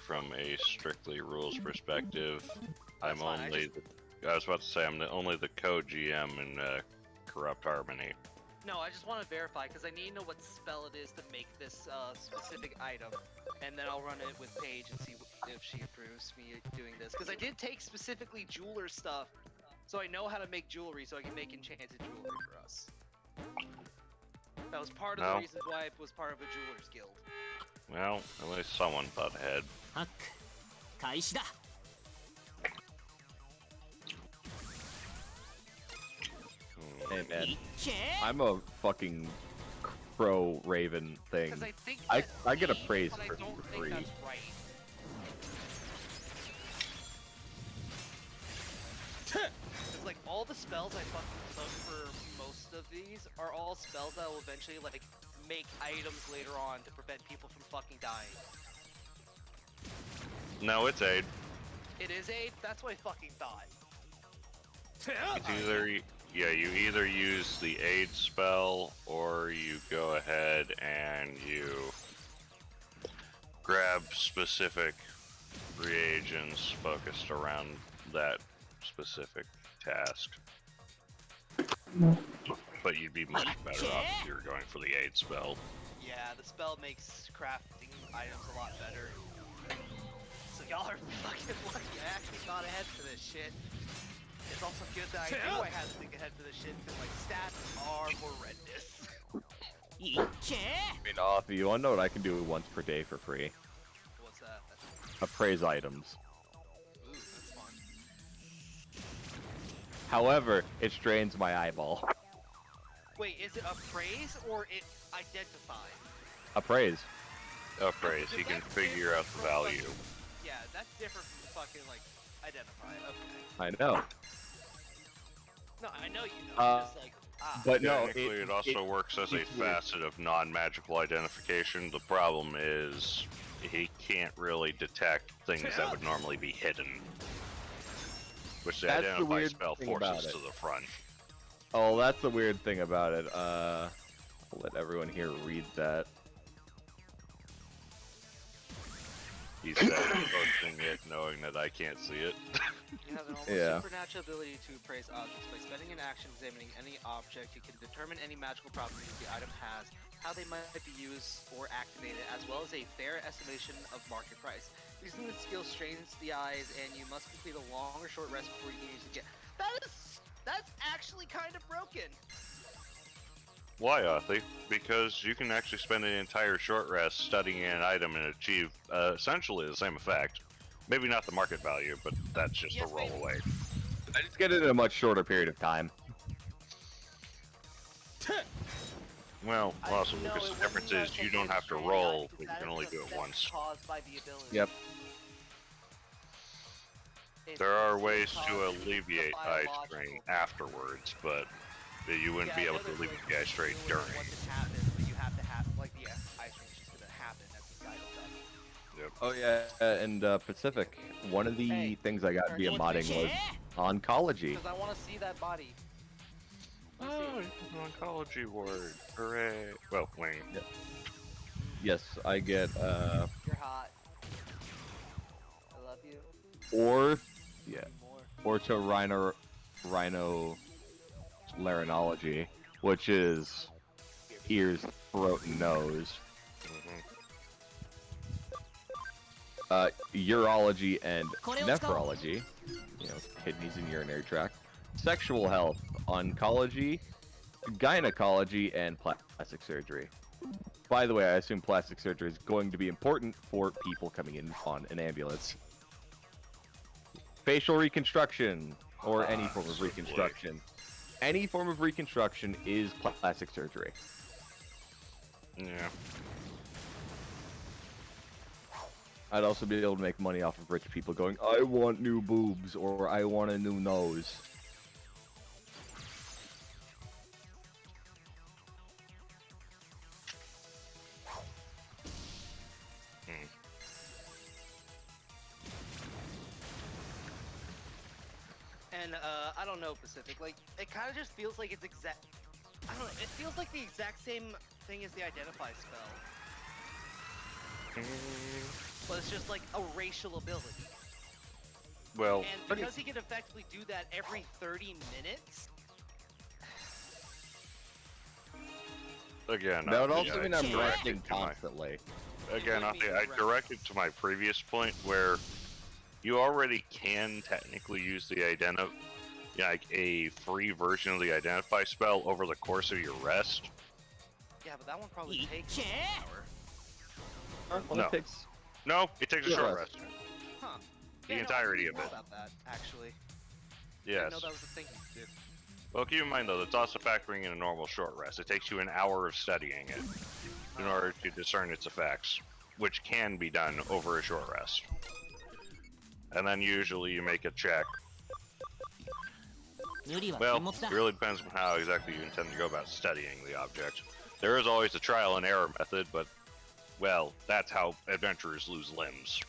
L: from a strictly rules perspective. I'm only. I was about to say I'm only the co-GM in Corrupt Harmony.
K: No, I just want to verify because I need to know what spell it is to make this specific item, and then I'll run it with Paige and see if she approves me doing this. Because I did take specifically jeweler stuff, so I know how to make jewelry, so I can make enchanted jewelry for us. That was part of the reasons why I was part of a jeweler's guild.
L: Well, at least someone thought ahead.
I: Hey man, I'm a fucking crow raven thing. I get appraised for free.
K: That's right. Because like all the spells I fucking took for most of these are all spells that will eventually like make items later on to prevent people from fucking dying.
L: No, it's aid.
K: It is aid? That's what I fucking thought.
L: It's either you either use the aid spell or you go ahead and you grab specific reagents focused around that specific task. But you'd be much better off if you were going for the aid spell.
K: Yeah, the spell makes crafting items a lot better. So y'all are fucking lucky. I actually thought ahead for this shit. It's also good that I knew I had to think ahead for this shit because my stats are horrendous.
I: I mean, off you wanna know what I can do once per day for free?
K: What's that?
I: Appraise items.
K: Ooh, that's fun.
I: However, it strains my eyeball.
K: Wait, is it appraise or it identify?
I: Appraise.
L: Appraise, you can figure out the value.
K: Yeah, that's different from fucking like identify. Okay.
I: I know.
K: No, I know you know. Just like
I: But no,
L: technically it also works as a facet of non-magical identification. The problem is he can't really detect things that would normally be hidden, which the identify spell forces to the front.
I: Oh, that's the weird thing about it. I'll let everyone here read that.
L: He said posting it knowing that I can't see it.
K: You have an almost supernatural ability to appraise objects. By spending an action examining any object, you can determine any magical properties the item has, how they might be used or activated, as well as a fair estimation of market price. Using the skill strains the eyes, and you must complete a long or short rest before you can use it again. That's actually kind of broken.
L: Why, Arthur? Because you can actually spend an entire short rest studying an item and achieve essentially the same effect. Maybe not the market value, but that's just a roll away.
I: I just get it in a much shorter period of time.
L: Well, also because the difference is you don't have to roll, but you can only do it once.
I: Yep.
L: There are ways to alleviate eye strain afterwards, but you wouldn't be able to alleviate the eye strain during.
K: You have to have, like, the eye strain's just gonna happen as the side effect.
L: Yep.
I: Oh yeah, and Pacific, one of the things I got via modding was oncology.
K: Because I want to see that body.
L: Oh, an oncology ward. Hooray. Well, wing.
I: Yep. Yes, I get
K: You're hot. I love you.
I: Rhino laryngology, which is ears, throat, and nose.
M: urology and nephrology, you know, kidneys and urinary tract, sexual health, oncology, gynecology, and plastic surgery. By the way, I assume plastic surgery is going to be important for people coming in on an ambulance. Facial reconstruction, or any form of reconstruction. Any form of reconstruction is plastic surgery.
L: Yeah.
M: I'd also be able to make money off of rich people going, I want new boobs, or I want a new nose.
K: And I don't know, Pacific. Like, it kind of just feels like it's exact. I don't know. It feels like the exact same thing as the Identify spell, but it's just like a racial ability.
L: Well,
K: and because he can effectively do that every 30 minutes.
L: Again,
M: that would also mean I'm resting constantly.
L: Again, I directed to my previous point where you already can technically use the like a free version of the Identify spell over the course of your rest.
K: Yeah, but that one probably takes an hour.
L: No. No, it takes a short rest.
K: Huh.
L: The
K: Yeah,
L: entirety
K: I
L: of
K: didn't
L: it.
K: know about that, actually.
L: Yes.
K: I didn't know that was a thing you could do.
L: Well, keep in mind though, that's also factoring in a normal short rest. It takes you an hour of studying it in order to discern its effects, which can be done over a short rest. And then usually you make a check. Well, it really depends on how exactly you intend to go about studying the object. There is always a trial and error method, but, well, that's how adventurers lose limbs.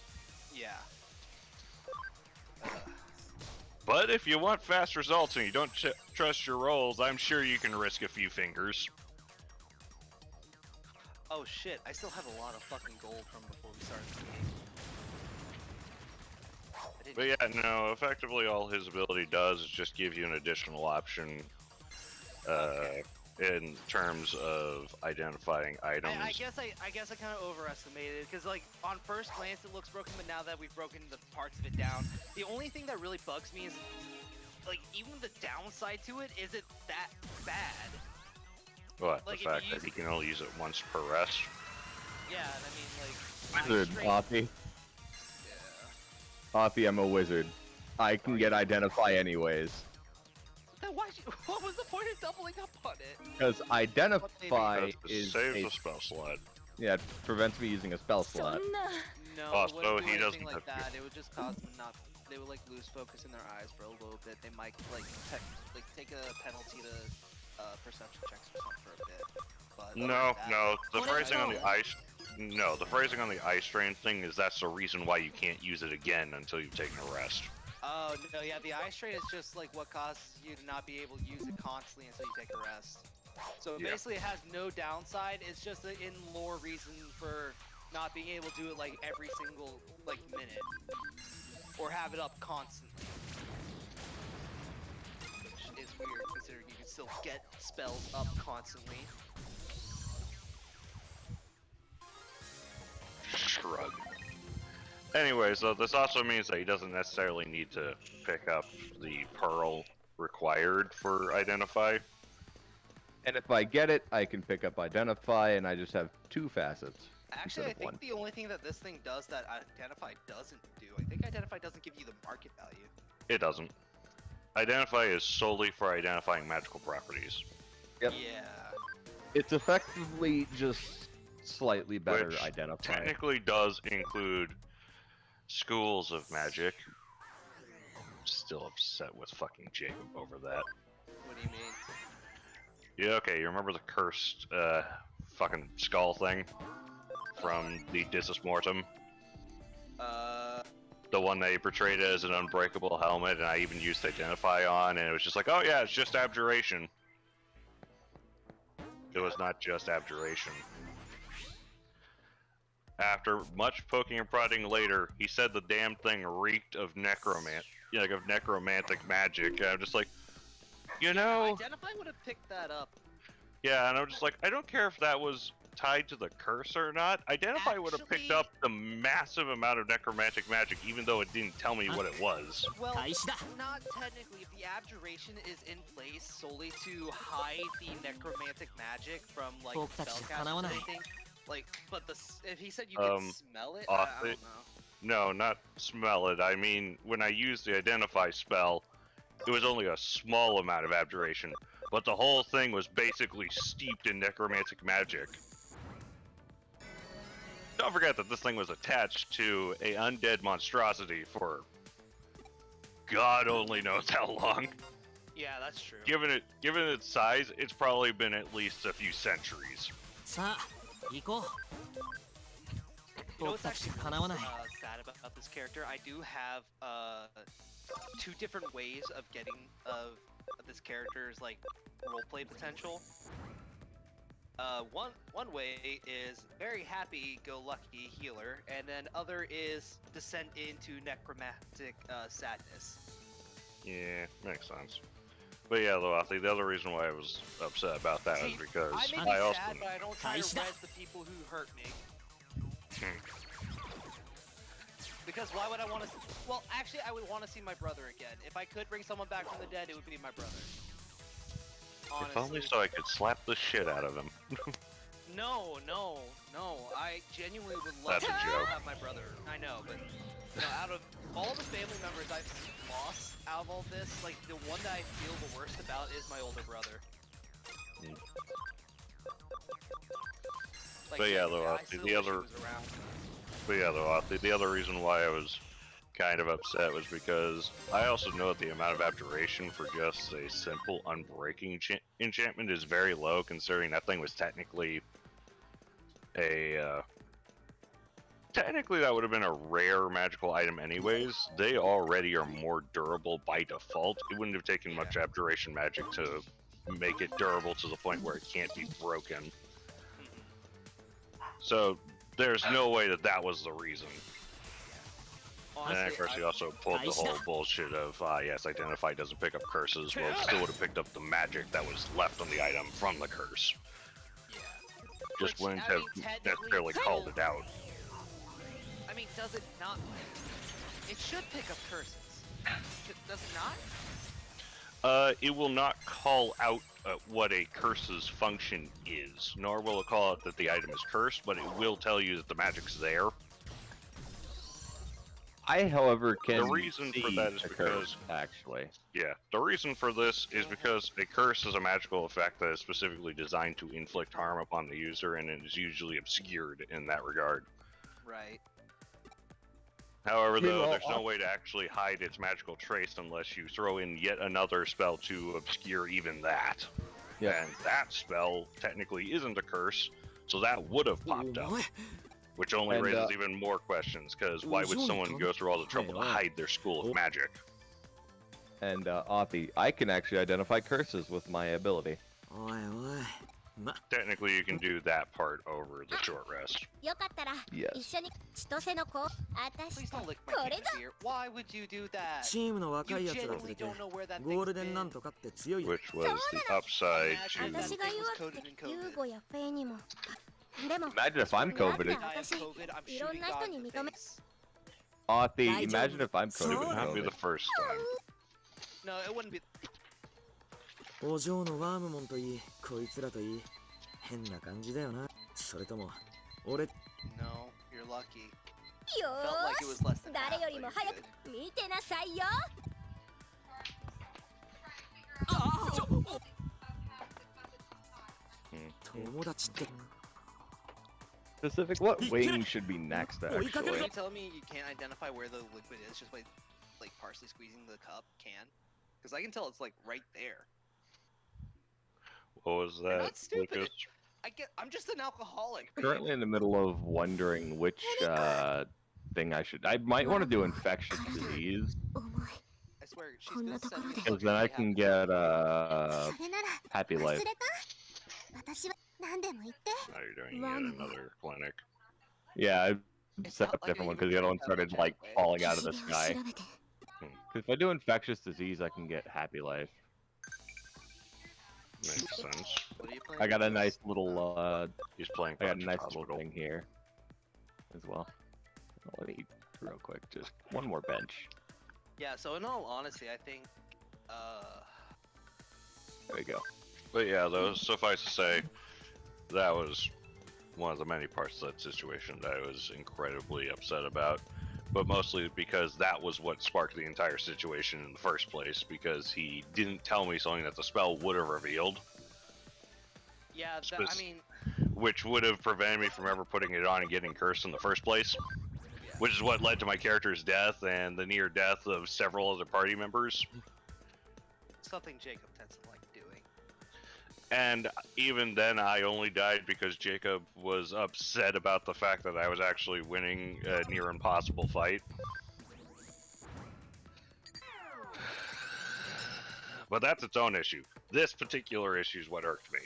K: Yeah.
L: But if you want fast results and you don't trust your rolls, I'm sure you can risk a few fingers.
K: Oh shit, I still have a lot of fucking gold from before we started the game.
L: But yeah, no, effectively all his ability does is just give you an additional option in terms of identifying items.
K: I guess I kind of overestimated it, because like on first glance it looks broken, but now that we've broken the parts of it down, the only thing that really bugs me is like even the downside to it isn't that bad.
L: What?
K: Like,
L: the fact that he can only use it once per rest?
K: Yeah, and I mean like
M: Wizard, Poppy. Poppy, I'm a wizard. I can get Identify anyways.
K: Then what was the point of doubling up on it?
M: Because Identify is
L: saves a spell slot.
M: Yeah, it prevents me using a spell slot.
K: No, it wouldn't do
L: he
K: anything
L: doesn't
K: like
L: have
K: that. It would just cause them not. They would like lose focus in their eyes for a little bit. They might like take a penalty to perception checks or something for a bit. But
L: No. The phrasing on the ice. No, the phrasing on the ice strain thing is that's the reason why you can't use it again until you've taken a rest.
K: Oh no, yeah, the eye strain is just like what causes you to not be able to use it constantly until you take a rest. So basically, it has no downside. It's just an in-lore reason for not being able to do it like every single like minute, or have it up constantly. Which is weird, considering you can still get spells up constantly.
L: Shrug. Anyway, so this also means that he doesn't necessarily need to pick up the pearl required for Identify.
M: And if I get it, I can pick up Identify, and I just have 2 facets.
K: Actually, I think the only thing that this thing does that Identify doesn't do, I think Identify doesn't give you the market value.
L: It doesn't. Identify is solely for identifying magical properties.
M: Yep.
K: Yeah.
M: It's effectively just slightly better
L: Which
M: Identify.
L: technically does include schools of magic. I'm still upset with fucking Jacob over that.
K: What do you mean?
L: Yeah, okay, you remember the cursed fucking skull thing from the Dissus Mortem? The one they portrayed as an unbreakable helmet, and I even used Identify on, and it was just like, oh yeah, it's just abjuration. It was not just abjuration. After much poking and prodding later, he said the damn thing reeked of necromantic magic. And I'm just like, you know...
K: Identify would have picked that up.
L: Yeah, and I'm just like, I don't care if that was tied to the curse or not. Identify would have picked up the massive amount of necromantic magic, even though it didn't tell me what it was.
K: Well, not technically. If the abjuration is in place solely to hide the necromantic magic from like spellcasters or anything, like, but if he said you can smell it, I don't know.
L: No, not smell it. I mean, when I used the identify spell, it was only a small amount of abjuration, but the whole thing was basically steeped in necromantic magic. Don't forget that this thing was attached to a undead monstrosity for God only knows how long.
K: Yeah, that's true.
L: Given its size, it's probably been at least a few centuries.
K: You know what's actually really, sad about this character? I do have 2 different ways of getting this character's like roleplay potential. One way is very happy-go-lucky healer, and then other is descent into necromantic sadness.
L: Yeah, makes sense. But yeah, though, I think the other reason why I was upset about that is because
K: I also sad, but I don't try to res the people who hurt me. Because why would I want to? Well, actually, I would want to see my brother again. If I could bring someone back from the dead, it would be my brother. Honestly.
L: If only so I could slap the shit out of him.
K: No. I genuinely would love to have my brother. I know, but you know, out of all the family members I've lost out of all this, like the one that I feel the worst about is my older brother. Like,
L: but yeah, though, the other reason why I was kind of upset was because I also know that the amount of abjuration for just a simple unbreaking enchantment is very low, considering that thing was technically technically that would have been a rare magical item anyways. They already are more durable by default. It wouldn't have taken much abjuration magic to make it durable to the point where it can't be broken. So there's no way that was the reason. Honestly, and of course, he also pulled the whole bullshit of, yes, Identify doesn't pick up curses. Well, it still would have picked up the magic that was left on the item from the curse.
K: Yeah.
L: Just wouldn't have necessarily called it out.
K: I mean, does it not? It should pick up curses. Does it not?
L: It will not call out what a curse's function is, nor will it call out that the item is cursed, but it will tell you that the magic's there.
M: I, however, can
L: the reason for that is because the reason for this is because a curse is a magical effect that is specifically designed to inflict harm upon the user, and it is usually obscured in that regard.
K: Right.
L: However, though, there's no way to actually hide its magical trace unless you throw in yet another spell to obscure even that. Yeah. And that spell technically isn't a curse, so that would have popped up. Which only raises even more questions, because why would someone go through all the trouble to hide their school of magic?
M: And, Authy, I can actually identify curses with my ability.
L: Technically, you can do that part over the short rest.
M: Yes.
K: Please don't lick my penis here. Why would you do that? You genuinely don't know where that thing's been.
L: Which was the upside to...
M: Imagine if I'm COVID. Authy, imagine if I'm COVID.
L: It would not be the first time.
K: No, it wouldn't be.
J: No,
K: you're lucky. Felt like it was less than half, but you're good.
M: Specific, what wing should be next, actually?
K: Are you telling me you can't identify where the liquid is just by, like, partially squeezing the cup can? Because I can tell it's, like, right there.
L: What was that?
K: You're not stupid. I'm just an alcoholic.
M: Currently in the middle of wondering which thing I should... I might want to do infectious disease.
K: I swear, she's gonna send me
M: because then I can get happy life.
L: Now you're doing yet another clinic.
M: Yeah, I set up a different one because the other one started like falling out of the sky. If I do infectious disease, I can get happy life.
L: Makes sense.
K: What are you playing?
M: I got a nice little
L: He's playing
M: I got a
L: Project
M: nice
L: Hospital.
M: little thing here as well. Let me real quick, just one more bench.
K: Yeah, so in all honesty, I think,
M: There we go.
L: But yeah, though, suffice to say, that was one of the many parts of that situation that I was incredibly upset about. But mostly because that was what sparked the entire situation in the first place, because he didn't tell me something that the spell would have revealed.
K: yeah, I mean,
L: Which would have prevented me from ever putting it on and getting cursed in the first place. Which is what led to my character's death and the near death of several other party members.
K: something Jacob tends to like doing.
L: And even then, I only died because Jacob was upset about the fact that I was actually winning a near impossible fight. But that's its own issue. This particular issue is what irked me.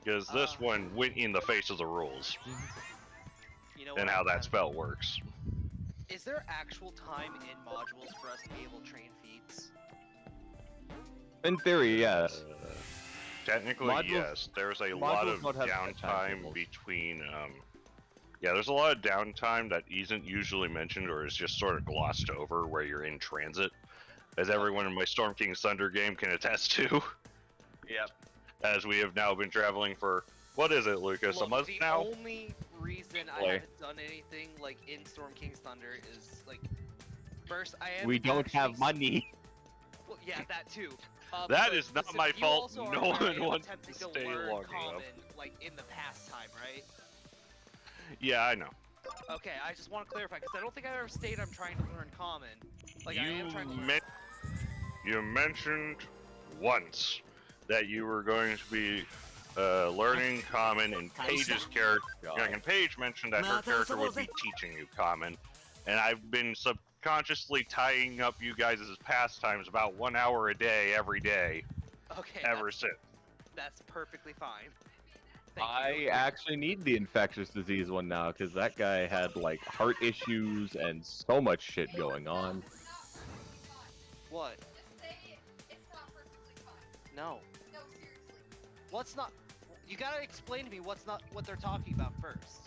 L: Because this one went in the face of the rules.
K: You know
L: And how that spell works.
K: Is there actual time in modules for us to be able to train feats?
M: In theory, yes.
L: Technically,
M: Modules-
L: yes. There's a lot
M: modules
L: of
M: don't have
L: downtime
M: timetables.
L: between. Yeah, there's a lot of downtime that isn't usually mentioned or is just sort of glossed over where you're in transit, as everyone in my Storm King's Thunder game can attest to.
M: Yep.
L: As we have now been traveling for, what is it, Lucas?
K: Look,
L: a month
K: the
L: now?
K: only reason I haven't done anything like in Storm King's Thunder is like, first I am.
M: We don't have money.
K: Well, yeah, that too.
L: That
K: but
L: is not
K: listen,
L: my
K: you
L: fault.
K: also are
L: No
K: aware I
L: one
K: am
L: wants
K: attempting
L: to
K: to
L: stay
K: learn
L: long
K: common,
L: enough.
K: like in the pastime, right?
L: Yeah, I know.
K: Okay, I just want to clarify because I don't think I ever stated I'm trying to learn common. Like I am trying to learn.
L: You mentioned once that you were going to be learning common, and Paige's character, and Paige mentioned that her character would be teaching you common, and I've been subconsciously tying up you guys' pastimes about 1 hour a day, every day,
K: Okay,
L: ever since.
K: That's perfectly fine.
M: I actually need the infectious disease one now because that guy had like heart issues and so much shit going on.
K: What? No. What's not? You gotta explain to me what's not what they're talking about first.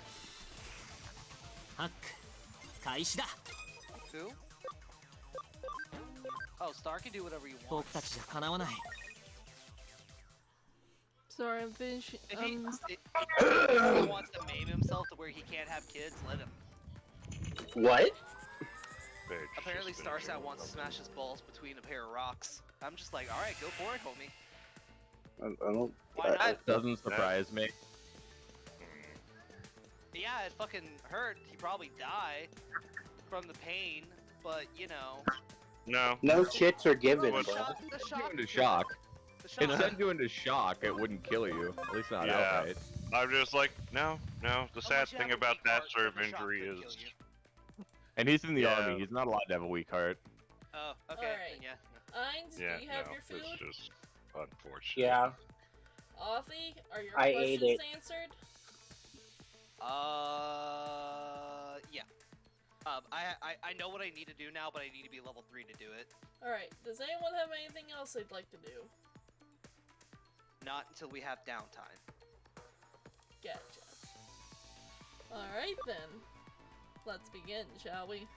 K: Who? Oh, Star can do whatever he wants.
A: Sorry, I'm finishing.
K: If he wants to maim himself to where he can't have kids, let him.
B: What?
K: Apparently, Starsat wants to smash his balls between a pair of rocks. I'm just like, all right, go for it, homie.
B: I don't.
K: Why not?
M: That doesn't surprise me.
K: Yeah, it fucking hurt. He probably died from the pain, but you know.
L: No.
B: No shits are given,
K: The
B: bro.
K: shock.
M: Go into shock.
K: The shock.
M: Instead of going into shock, it wouldn't kill you. At least not
L: Yeah.
M: outright.
L: I'm just like, no. The sad thing about that sort of injury is.
M: And he's in the
L: Yeah.
M: army. He's not allowed to have a weak heart.
K: Oh, okay.
A: Alright.
K: Then yeah.
A: Ainz,
L: Yeah,
A: do you have
L: no,
A: your food?
L: it's just unfortunate.
B: Yeah.
A: Offie, are your
B: I ate
A: questions
B: it.
A: answered?
K: Yeah. I know what I need to do now, but I need to be level 3 to do it.
A: Alright, does anyone have anything else they'd like to do?
K: Not until we have downtime.
A: Gotcha. Alright then. Let's begin, shall we?